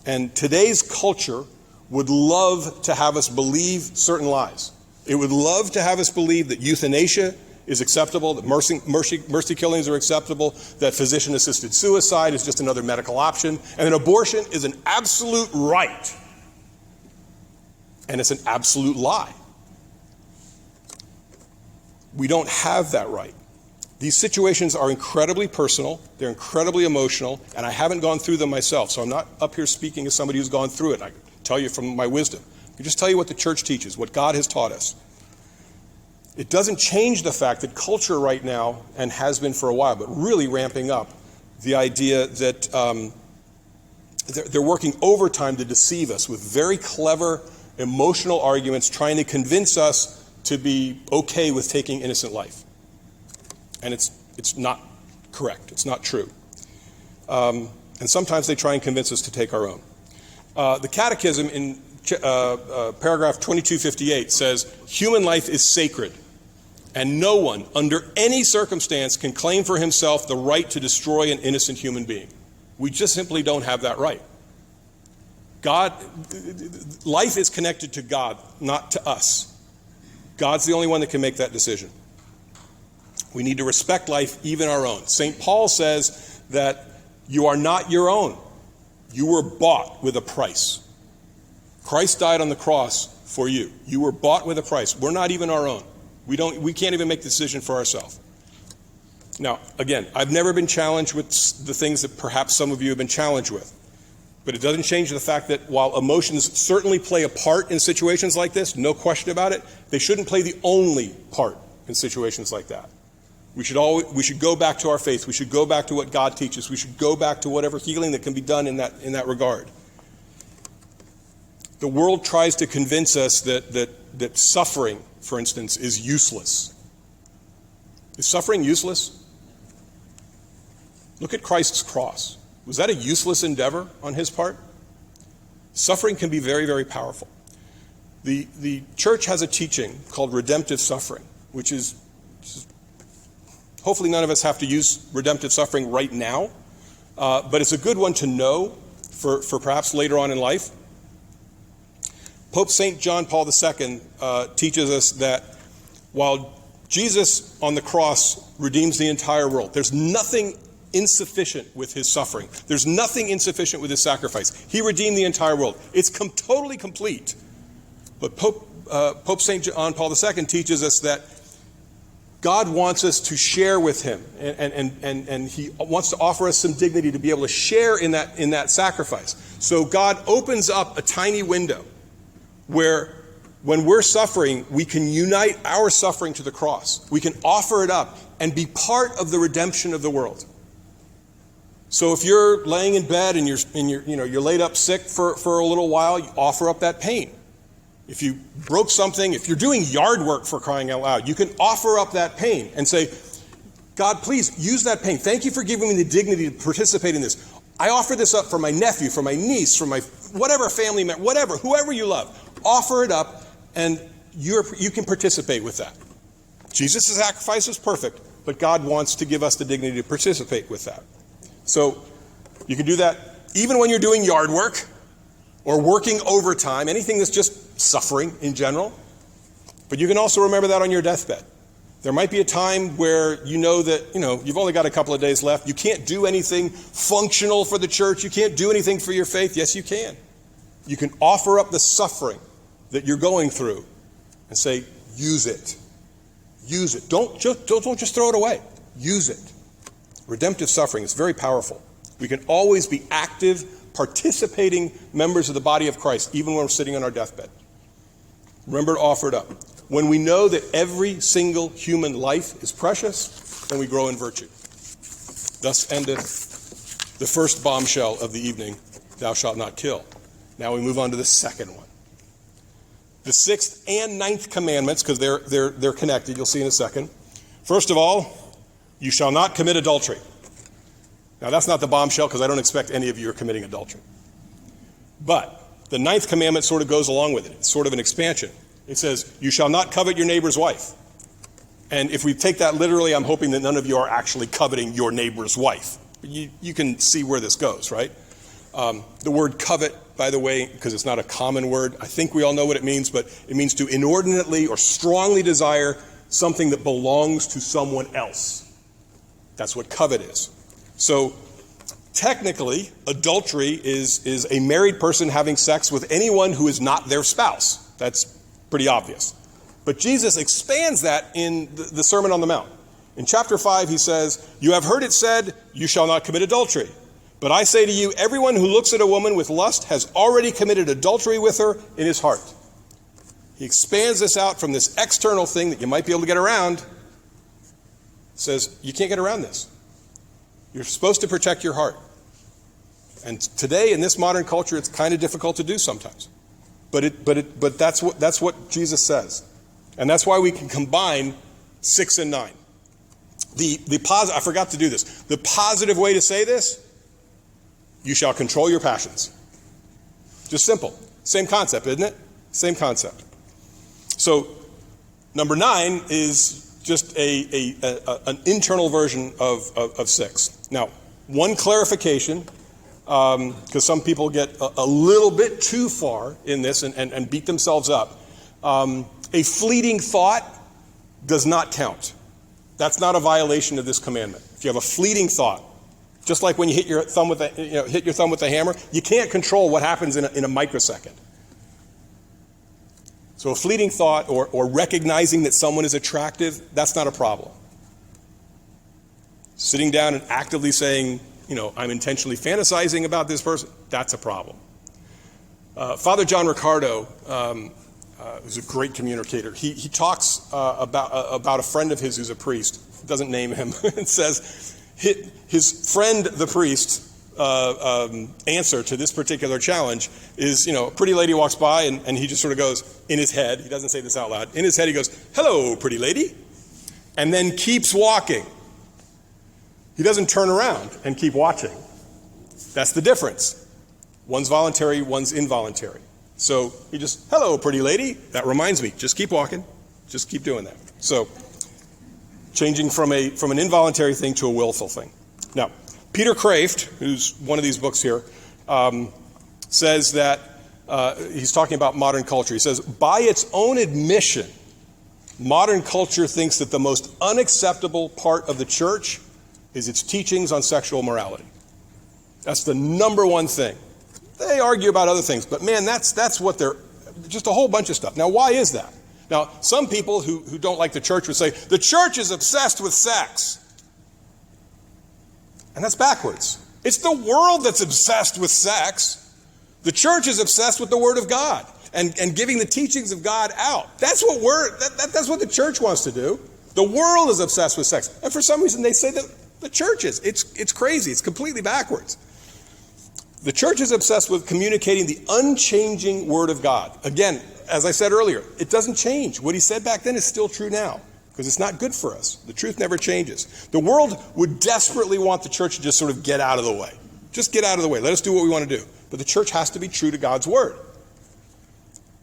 And today's culture would love to have us believe certain lies. It would love to have us believe that euthanasia is acceptable, that mercy killings are acceptable, that physician-assisted suicide is just another medical option, and that abortion is an absolute right. And it's an absolute lie. We don't have that right. These situations are incredibly personal, they're incredibly emotional, and I haven't gone through them myself, so I'm not up here speaking as somebody who's gone through it. I tell you from my wisdom. I can just tell you what the church teaches, what God has taught us. It doesn't change the fact that culture right now, and has been for a while, but really ramping up, the idea that they're working overtime to deceive us with very clever emotional arguments, trying to convince us to be okay with taking innocent life. And it's not correct. It's not true. And sometimes they try and convince us to take our own. The Catechism in paragraph 2258 says, human life is sacred, and no one, under any circumstance, can claim for himself the right to destroy an innocent human being. We just simply don't have that right. Life is connected to God, not to us. God's the only one that can make that decision. We need to respect life, even our own. St. Paul says that you are not your own. You were bought with a price. Christ died on the cross for you. You were bought with a price. We're not even our own. We can't even make the decision for ourselves. Now, again, I've never been challenged with the things that perhaps some of you have been challenged with. But it doesn't change the fact that while emotions certainly play a part in situations like this, no question about it, they shouldn't play the only part in situations like that. We should go back to our faith. We should go back to what God teaches. We should go back to whatever healing that can be done in that regard. The world tries to convince us that suffering, for instance, is useless. Is suffering useless? Look at Christ's cross. Was that a useless endeavor on his part? Suffering can be very, very powerful. The church has a teaching called redemptive suffering, which is, hopefully none of us have to use redemptive suffering right now, but it's a good one to know for perhaps later on in life. Pope St. John Paul II teaches us that while Jesus on the cross redeems the entire world, there's nothing insufficient with his suffering. There's nothing insufficient with his sacrifice. He redeemed the entire world. It's totally complete. But Pope St. John Paul II teaches us that God wants us to share with him, and he wants to offer us some dignity to be able to share in that sacrifice. So God opens up a tiny window where when we're suffering, we can unite our suffering to the cross. We can offer it up and be part of the redemption of the world. So if you're laying in bed and you're laid up sick for a little while, you offer up that pain. If you broke something, if you're doing yard work, for crying out loud, you can offer up that pain and say, God, please use that pain. Thank you for giving me the dignity to participate in this. I offer this up for my nephew, for my niece, for my whatever family member, whatever, whoever you love. Offer it up, and you can participate with that. Jesus' sacrifice is perfect, but God wants to give us the dignity to participate with that. So you can do that even when you're doing yard work or working overtime, anything that's just suffering in general. But you can also remember that on your deathbed. There might be a time where you know that, you've only got a couple of days left. You can't do anything functional for the church. You can't do anything for your faith. Yes, you can. You can offer up the suffering that you're going through and say, use it. Use it. Don't just throw it away. Use it. Redemptive suffering is very powerful. We can always be active, participating members of the body of Christ, even when we're sitting on our deathbed. Remember to offer it up. When we know that every single human life is precious, then we grow in virtue. Thus endeth the first bombshell of the evening, thou shalt not kill. Now we move on to the second one. The sixth and ninth commandments, because they're connected, you'll see in a second. First of all, you shall not commit adultery. Now that's not the bombshell, because I don't expect any of you are committing adultery. But the ninth commandment sort of goes along with it. It's sort of an expansion. It says, you shall not covet your neighbor's wife. And if we take that literally, I'm hoping that none of you are actually coveting your neighbor's wife. You can see where this goes, right? The word covet, by the way, because it's not a common word, I think we all know what it means, but it means to inordinately or strongly desire something that belongs to someone else. That's what covet is. So technically, adultery is a married person having sex with anyone who is not their spouse. That's pretty obvious. But Jesus expands that in the Sermon on the Mount. In chapter 5, he says, you have heard it said, you shall not commit adultery. But I say to you, everyone who looks at a woman with lust has already committed adultery with her in his heart. He expands this out from this external thing that you might be able to get around. Says, you can't get around this. You're supposed to protect your heart. And today, in this modern culture, it's kind of difficult to do sometimes. But that's what Jesus says. And that's why we can combine 6 and 9. I forgot to do this. The positive way to say this, you shall control your passions. Just simple. Same concept, isn't it? Same concept. So, number 9 is just an internal version of 6. Now, one clarification, because some people get a little bit too far in this and beat themselves up. A fleeting thought does not count. That's not a violation of this commandment. If you have a fleeting thought, just like when you hit your thumb with a hammer, you can't control what happens in a microsecond. So a fleeting thought or recognizing that someone is attractive, that's not a problem. Sitting down and actively saying, I'm intentionally fantasizing about this person, that's a problem. Father John Riccardo, who's a great communicator, he talks about a friend of his who's a priest, doesn't name him, and says his friend, the priest, answer to this particular challenge is, a pretty lady walks by and he just sort of goes in his head, he doesn't say this out loud, in his head he goes, "Hello, pretty lady," and then keeps walking. He doesn't turn around and keep watching. That's the difference. One's voluntary, one's involuntary. So he just, "Hello, pretty lady." That reminds me, just keep walking. Just keep doing that. So changing from an involuntary thing to a willful thing. Now, Peter Kraft, who's one of these books here, says that, he's talking about modern culture. He says, by its own admission, modern culture thinks that the most unacceptable part of the church is its teachings on sexual morality. That's the number one thing. They argue about other things, but man, that's what they're, just a whole bunch of stuff. Now, why is that? Now, some people who don't like the church would say, the church is obsessed with sex. And that's backwards. It's the world that's obsessed with sex. The church is obsessed with the Word of God and giving the teachings of God out. That's what that's what the church wants to do. The world is obsessed with sex. And for some reason they say that the church is. It's crazy. It's completely backwards. The church is obsessed with communicating the unchanging Word of God. Again, as I said earlier, it doesn't change. What he said back then is still true now because it's not good for us. The truth never changes. The world would desperately want the church to just sort of get out of the way. Just get out of the way. Let us do what we want to do. But the church has to be true to God's Word.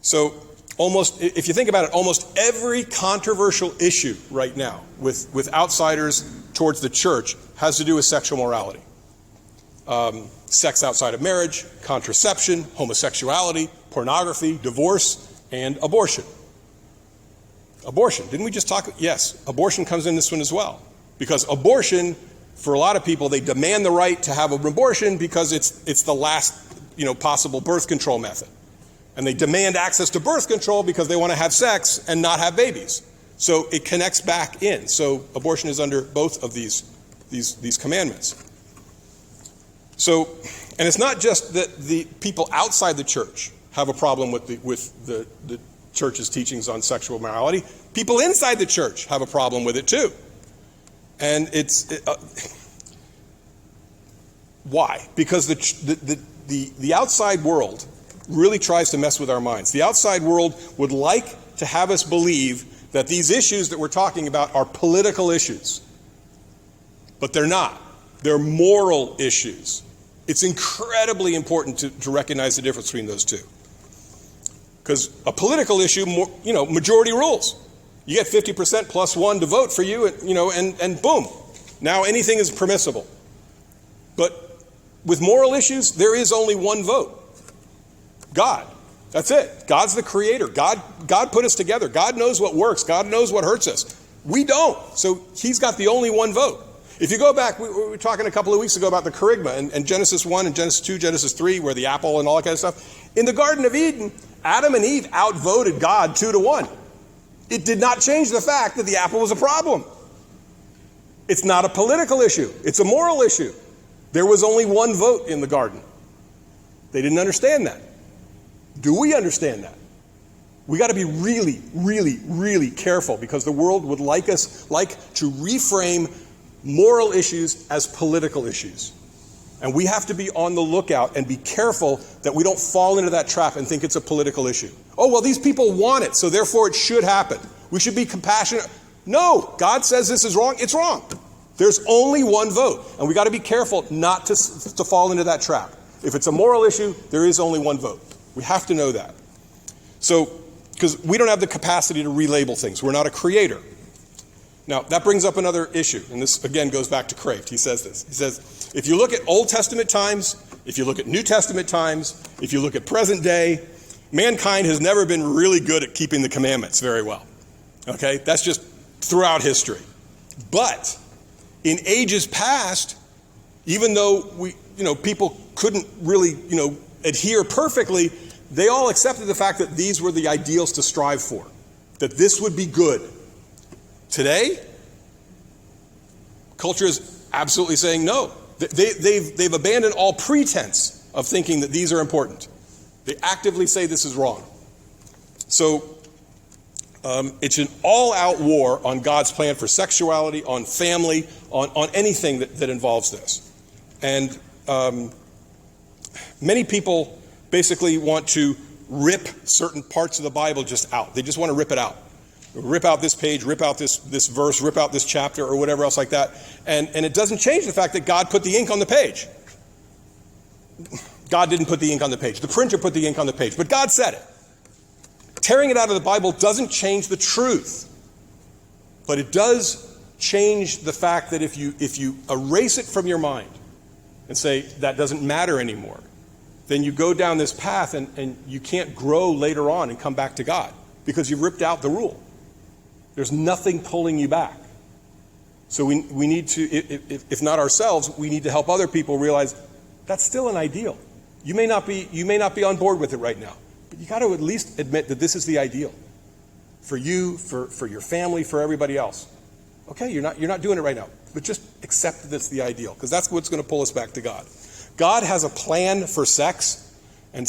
So if you think about it, almost every controversial issue right now with outsiders towards the church has to do with sexual morality. Sex outside of marriage, contraception, homosexuality, pornography, divorce, and abortion. Abortion, didn't we just talk? Yes, abortion comes in this one as well. Because abortion, for a lot of people, they demand the right to have an abortion because it's the last, possible birth control method. And they demand access to birth control because they want to have sex and not have babies. So it connects back in. So abortion is under both of these commandments. So, and it's not just that the people outside the church have a problem with the church's teachings on sexual morality. People inside the church have a problem with it too. And why? Because the outside world really tries to mess with our minds. The outside world would like to have us believe that these issues that we're talking about are political issues. But they're not. They're moral issues. It's incredibly important to recognize the difference between those two. Because a political issue, majority rules. You get 50% plus one to vote for you, and boom. Now anything is permissible. But with moral issues, there is only one vote. God. That's it. God's the creator. God put us together. God knows what works. God knows what hurts us. We don't. So he's got the only one vote. If you go back, we were talking a couple of weeks ago about the charisma and Genesis 1 and Genesis 2, Genesis 3, where the apple and all that kind of stuff. In the Garden of Eden, Adam and Eve outvoted God 2-1. It did not change the fact that the apple was a problem. It's not a political issue. It's a moral issue. There was only one vote in the garden. They didn't understand that. Do we understand that? We got to be really, really, really careful because the world would like to reframe moral issues as political issues. And we have to be on the lookout and be careful that we don't fall into that trap and think it's a political issue. Oh, well, these people want it, so therefore it should happen. We should be compassionate. No, God says this is wrong. It's wrong. There's only one vote. And we got to be careful not to fall into that trap. If it's a moral issue, there is only one vote. We have to know that. So, because we don't have the capacity to relabel things. We're not a creator. Now, that brings up another issue, and this, again, goes back to Kraft. He says this. He says, if you look at Old Testament times, if you look at New Testament times, if you look at present day, mankind has never been really good at keeping the commandments very well. Okay? That's just throughout history. But in ages past, even though people couldn't really, adhere perfectly, they all accepted the fact that these were the ideals to strive for, that this would be good. Today, culture is absolutely saying no. They've abandoned all pretense of thinking that these are important. They actively say this is wrong. So it's an all-out war on God's plan for sexuality, on family, on anything that involves this. And many people basically want to rip certain parts of the Bible just out. They just want to rip it out. Rip out this page, rip out this verse, rip out this chapter, or whatever else like that. And it doesn't change the fact that God put the ink on the page. God didn't put the ink on the page. The printer put the ink on the page, but God said it. Tearing it out of the Bible doesn't change the truth. But it does change the fact that if you erase it from your mind and say that doesn't matter anymore, then you go down this path and you can't grow later on and come back to God because you've ripped out the rule. There's nothing pulling you back. So we need to, if not ourselves, we need to help other people realize that's still an ideal. You may not be on board with it right now, but you got to at least admit that this is the ideal for you, for your family, for everybody else. Okay, you're not doing it right now, but just accept that it's the ideal because that's what's going to pull us back to God. God has a plan for sex and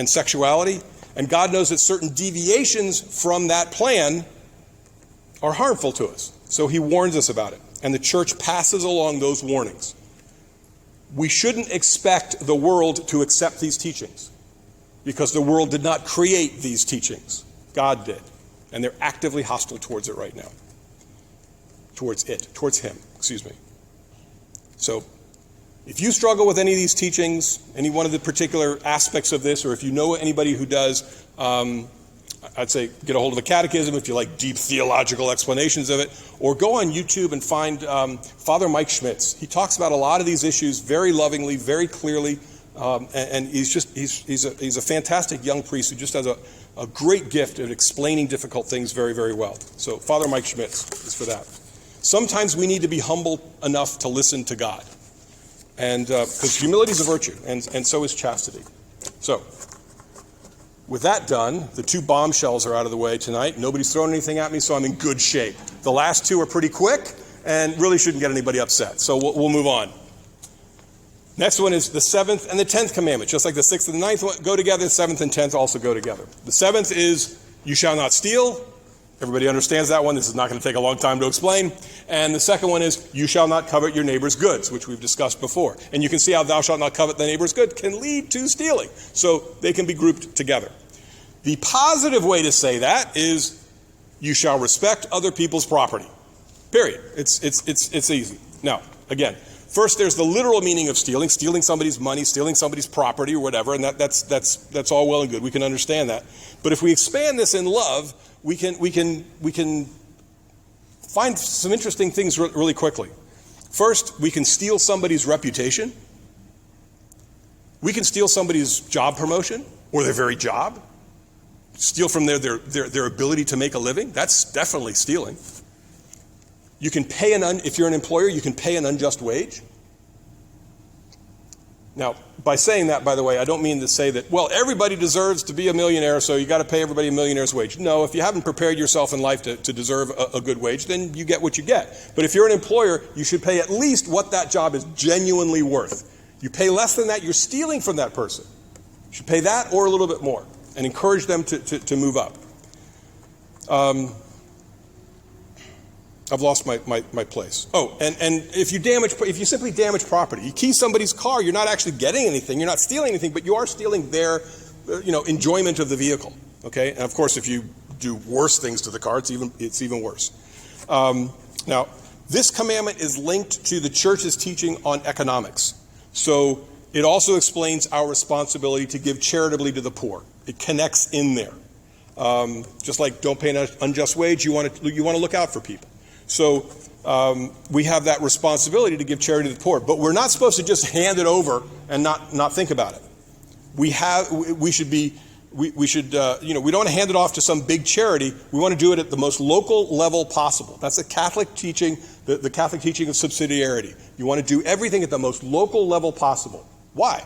sexuality, and God knows that certain deviations from that plan are harmful to us. So he warns us about it. And the church passes along those warnings. We shouldn't expect the world to accept these teachings because the world did not create these teachings. God did. And they're actively hostile towards it right now. Towards him. So if you struggle with any of these teachings, any one of the particular aspects of this, or if you know anybody who does, I'd say get a hold of the Catechism if you like deep theological explanations of it, or go on YouTube and find Father Mike Schmitz. He talks about a lot of these issues very lovingly, very clearly, and he's a fantastic young priest who just has a great gift at explaining difficult things very, very well. So Father Mike Schmitz is for that. Sometimes we need to be humble enough to listen to God, and because humility is a virtue, and so is chastity. So, with that done, the two bombshells are out of the way tonight. Nobody's thrown anything at me, so I'm in good shape. The last two are pretty quick and really shouldn't get anybody upset. So we'll move on. Next one is the 7th and the 10th commandment. Just like the 6th and the 9th one go together, the 7th and 10th also go together. The 7th is, you shall not steal. Everybody understands that one. This is not going to take a long time to explain. And the second one is, you shall not covet your neighbor's goods, which we've discussed before. And you can see how thou shalt not covet thy neighbor's good can lead to stealing. So they can be grouped together. The positive way to say that is, you shall respect other people's property. Period. It's easy. Now, again, first there's the literal meaning of stealing somebody's money, stealing somebody's property or whatever, and that's all well and good. We can understand that. But if we expand this in love, we can find some interesting things really quickly. First, we can steal somebody's reputation. We can steal somebody's job promotion or their very job. Steal from their ability to make a living. That's definitely stealing. You can pay if you're an employer, you can pay an unjust wage. Now, by saying that, by the way, I don't mean to say that, well, everybody deserves to be a millionaire, so you got to pay everybody a millionaire's wage. No, if you haven't prepared yourself in life to deserve a good wage, then you get what you get. But if you're an employer, you should pay at least what that job is genuinely worth. You pay less than that, you're stealing from that person. You should pay that or a little bit more and encourage them to move up. I've lost my place. Oh, and if you simply damage property, you key somebody's car, you're not actually getting anything, you're not stealing anything, but you are stealing their, enjoyment of the vehicle. Okay, and of course, if you do worse things to the car, it's even worse. Now, this commandment is linked to the church's teaching on economics. So it also explains our responsibility to give charitably to the poor. It connects in there. Just like don't pay an unjust wage, you want to look out for people. So we have that responsibility to give charity to the poor, but we're not supposed to just hand it over and not think about it. We don't want to hand it off to some big charity. We want to do it at the most local level possible. That's the Catholic teaching, the Catholic teaching of subsidiarity. You want to do everything at the most local level possible. Why?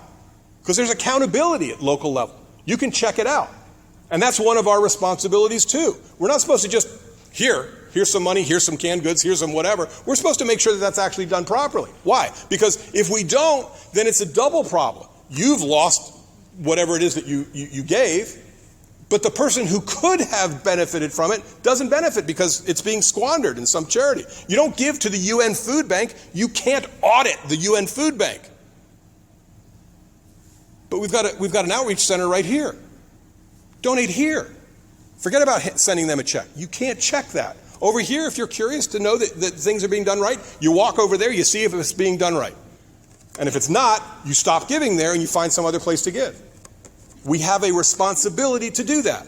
Because there's accountability at local level. You can check it out. And that's one of our responsibilities too. We're not supposed to just, here's some money, here's some canned goods, here's some whatever. We're supposed to make sure that that's actually done properly. Why? Because if we don't, then it's a double problem. You've lost whatever it is that you gave, but the person who could have benefited from it doesn't benefit because it's being squandered in some charity. You don't give to the UN Food Bank, you can't audit the UN Food Bank. But we've got an outreach center right here. Donate here. Forget about sending them a check. You can't check that. Over here, if you're curious to know that things are being done right, you walk over there, you see if it's being done right. And if it's not, you stop giving there and you find some other place to give. We have a responsibility to do that.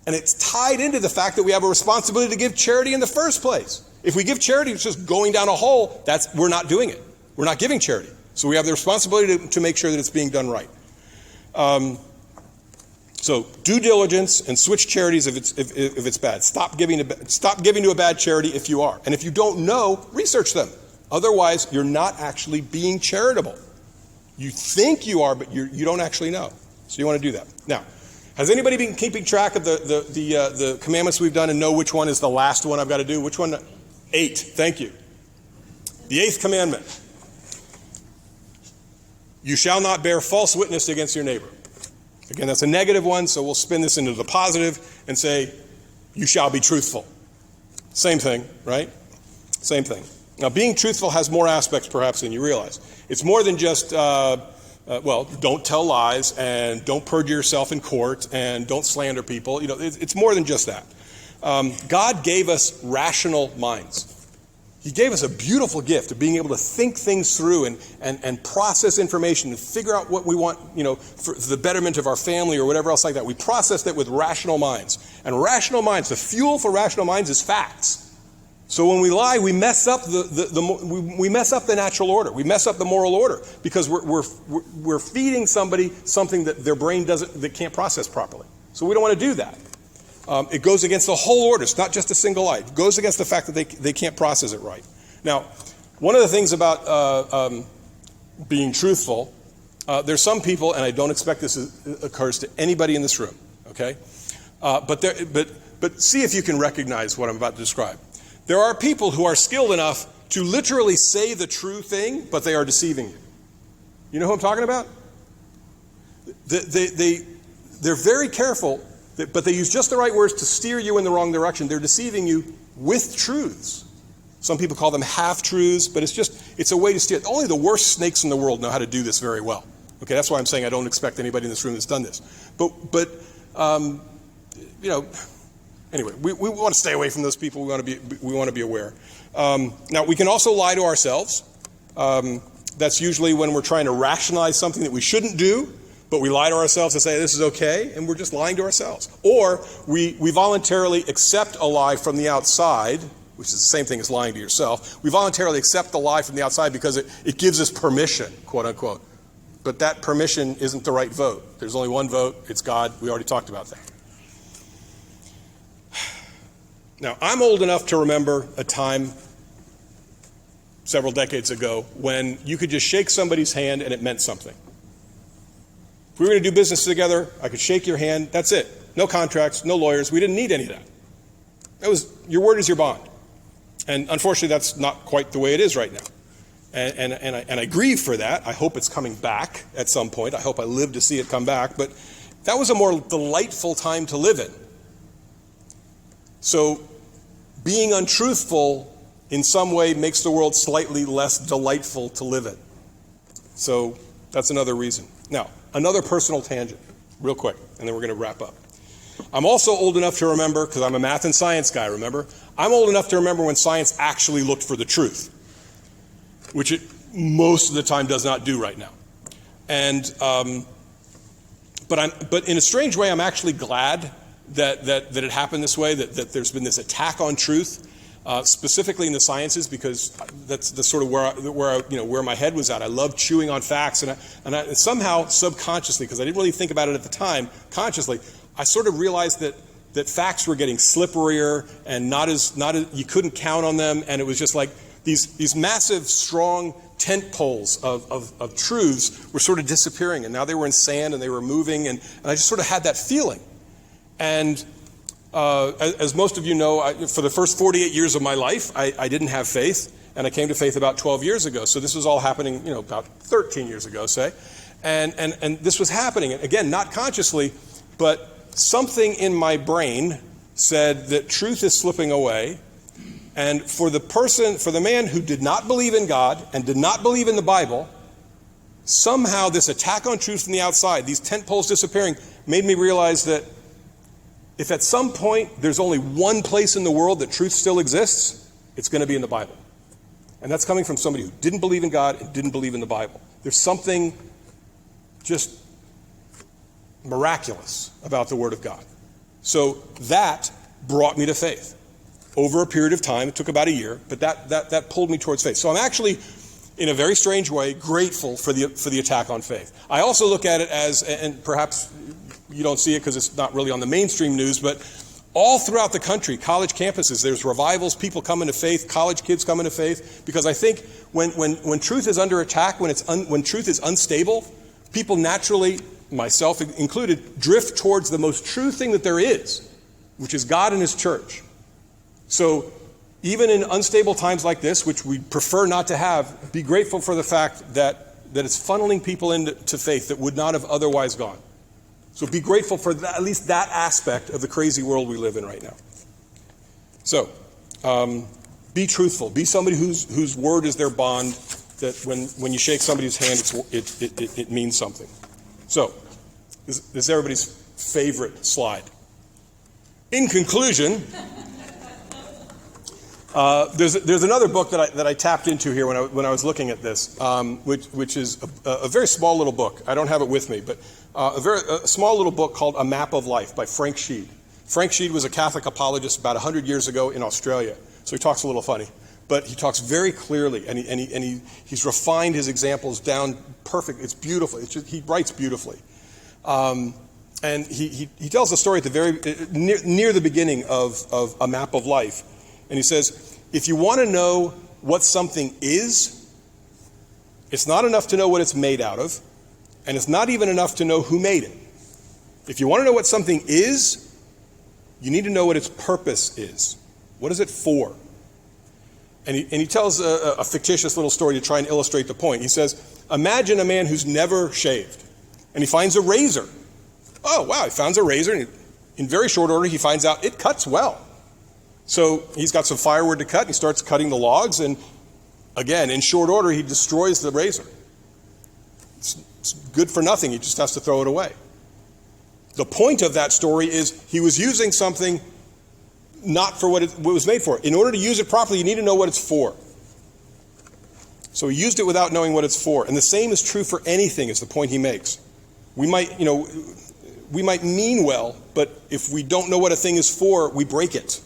And it's tied into the fact that we have a responsibility to give charity in the first place. If we give charity, it's just going down a hole, we're not doing it. We're not giving charity. So we have the responsibility to make sure that it's being done right. So due diligence and switch charities if it's bad. Stop giving to a bad charity if you are. And if you don't know, research them. Otherwise, you're not actually being charitable. You think you are, but you don't actually know. So you want to do that. Now, has anybody been keeping track of the commandments we've done and know which one is the last one I've got to do? Which one? 8. Thank you. The 8th commandment. You shall not bear false witness against your neighbor. Again, that's a negative one, so we'll spin this into the positive and say, you shall be truthful. Same thing, right? Same thing. Now, being truthful has more aspects, perhaps, than you realize. It's more than just, don't tell lies and don't perjure yourself in court and don't slander people. It's more than just that. God gave us rational minds. He gave us a beautiful gift of being able to think things through and process information and figure out what we want, for the betterment of our family or whatever else like that. We process that with rational minds. And rational minds, the fuel for rational minds is facts. So when we lie, we mess up we mess up the natural order. We mess up the moral order because we're feeding somebody something that their brain that can't process properly. So we don't want to do that. It goes against the whole order. It's not just a single lie. It goes against the fact that they can't process it right. Now, one of the things about being truthful, there's some people, and I don't expect this occurs to anybody in this room, okay? But see if you can recognize what I'm about to describe. There are people who are skilled enough to literally say the true thing, but they are deceiving you. You know who I'm talking about? They're very careful, but they use just the right words to steer you in the wrong direction. They're deceiving you with truths. Some people call them half-truths, but it's a way to steer. Only the worst snakes in the world know how to do this very well. Okay, that's why I'm saying I don't expect anybody in this room that's done this. Anyway, we want to stay away from those people. We want to be aware. Now, we can also lie to ourselves. That's usually when we're trying to rationalize something that we shouldn't do, but we lie to ourselves and say this is okay, and we're just lying to ourselves. Or we voluntarily accept a lie from the outside, which is the same thing as lying to yourself. We voluntarily accept the lie from the outside because it gives us permission, quote unquote. But that permission isn't the right vote. There's only one vote. It's God. We already talked about that. Now, I'm old enough to remember a time several decades ago when you could just shake somebody's hand and it meant something. If we were going to do business together, I could shake your hand. That's it. No contracts, no lawyers. We didn't need any of that. Your word is your bond. And unfortunately, that's not quite the way it is right now. And I grieve for that. I hope it's coming back at some point. I hope I live to see it come back. But that was a more delightful time to live in. So being untruthful in some way makes the world slightly less delightful to live in. So that's another reason. Now, another personal tangent, real quick, and then we're going to wrap up. I'm also old enough to remember, because I'm a math and science guy, remember? I'm old enough to remember when science actually looked for the truth, which it most of the time does not do right now. And but in a strange way, I'm actually glad that it happened this way, that there's been this attack on truth, specifically in the sciences, because that's sort of where my head was at. I love chewing on facts, and I somehow subconsciously, because I didn't really think about it at the time, consciously, I sort of realized that facts were getting slipperier and not as you couldn't count on them, and it was just like these massive, strong tent poles of truths were sort of disappearing, and now they were in sand and they were moving, and I just sort of had that feeling. And as most of you know, for the first 48 years of my life, I didn't have faith, and I came to faith about 12 years ago. So this was all happening, about 13 years ago, say. And this was happening, again, not consciously, but something in my brain said that truth is slipping away. And for the man who did not believe in God and did not believe in the Bible, somehow this attack on truth from the outside, these tent poles disappearing, made me realize that if at some point there's only one place in the world that truth still exists, it's going to be in the Bible. And that's coming from somebody who didn't believe in God and didn't believe in the Bible. There's something just miraculous about the Word of God. So that brought me to faith. Over a period of time, it took about a year, but that pulled me towards faith. So I'm actually, in a very strange way, grateful for the attack on faith. I also look at it as, and perhaps you don't see it because it's not really on the mainstream news, but all throughout the country, college campuses, there's revivals, people coming to faith, college kids coming to faith, because I think when truth is under attack, when truth is unstable, people naturally, myself included, drift towards the most true thing that there is, which is God and His church. So even in unstable times like this, which we prefer not to have, be grateful for the fact that it's funneling people into faith that would not have otherwise gone. So be grateful for at least that aspect of the crazy world we live in right now. So be truthful. Be somebody whose word is their bond, that when you shake somebody's hand, it means something. So this is everybody's favorite slide. In conclusion, there's another book that I tapped into here when I was looking at this, which is a very small little book. I don't have it with me, but a small little book called A Map of Life by Frank Sheed. Frank Sheed was a Catholic apologist about 100 years ago in Australia, so he talks a little funny, but he talks very clearly, and he's refined his examples down perfect. It's beautiful. He writes beautifully. And he tells a story at the very near the beginning of A Map of Life. And he says, if you want to know what something is, it's not enough to know what it's made out of, and it's not even enough to know who made it. If you want to know what something is, you need to know what its purpose is. What is it for? And he tells a fictitious little story to try and illustrate the point. He says, imagine a man who's never shaved, and he finds a razor. Oh, wow, he finds a razor, and in very short order, he finds out it cuts well. So he's got some firewood to cut, and he starts cutting the logs, and again, in short order, he destroys the razor. It's good for nothing. He just has to throw it away. The point of that story is he was using something not for what it was made for. In order to use it properly, you need to know what it's for. So he used it without knowing what it's for. And the same is true for anything, is the point he makes. We might mean well, but if we don't know what a thing is for, we break it.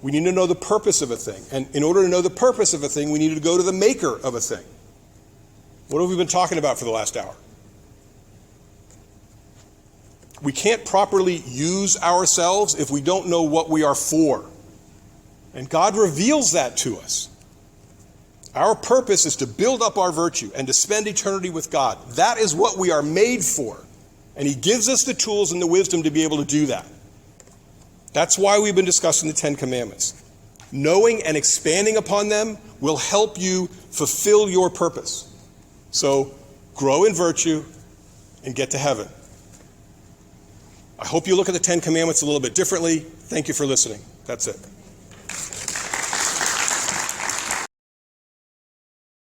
We need to know the purpose of a thing. And in order to know the purpose of a thing, we need to go to the maker of a thing. What have we been talking about for the last hour? We can't properly use ourselves if we don't know what we are for. And God reveals that to us. Our purpose is to build up our virtue and to spend eternity with God. That is what we are made for. And He gives us the tools and the wisdom to be able to do that. That's why we've been discussing the Ten Commandments. Knowing and expanding upon them will help you fulfill your purpose. So grow in virtue and get to heaven. I hope you look at the Ten Commandments a little bit differently. Thank you for listening. That's it.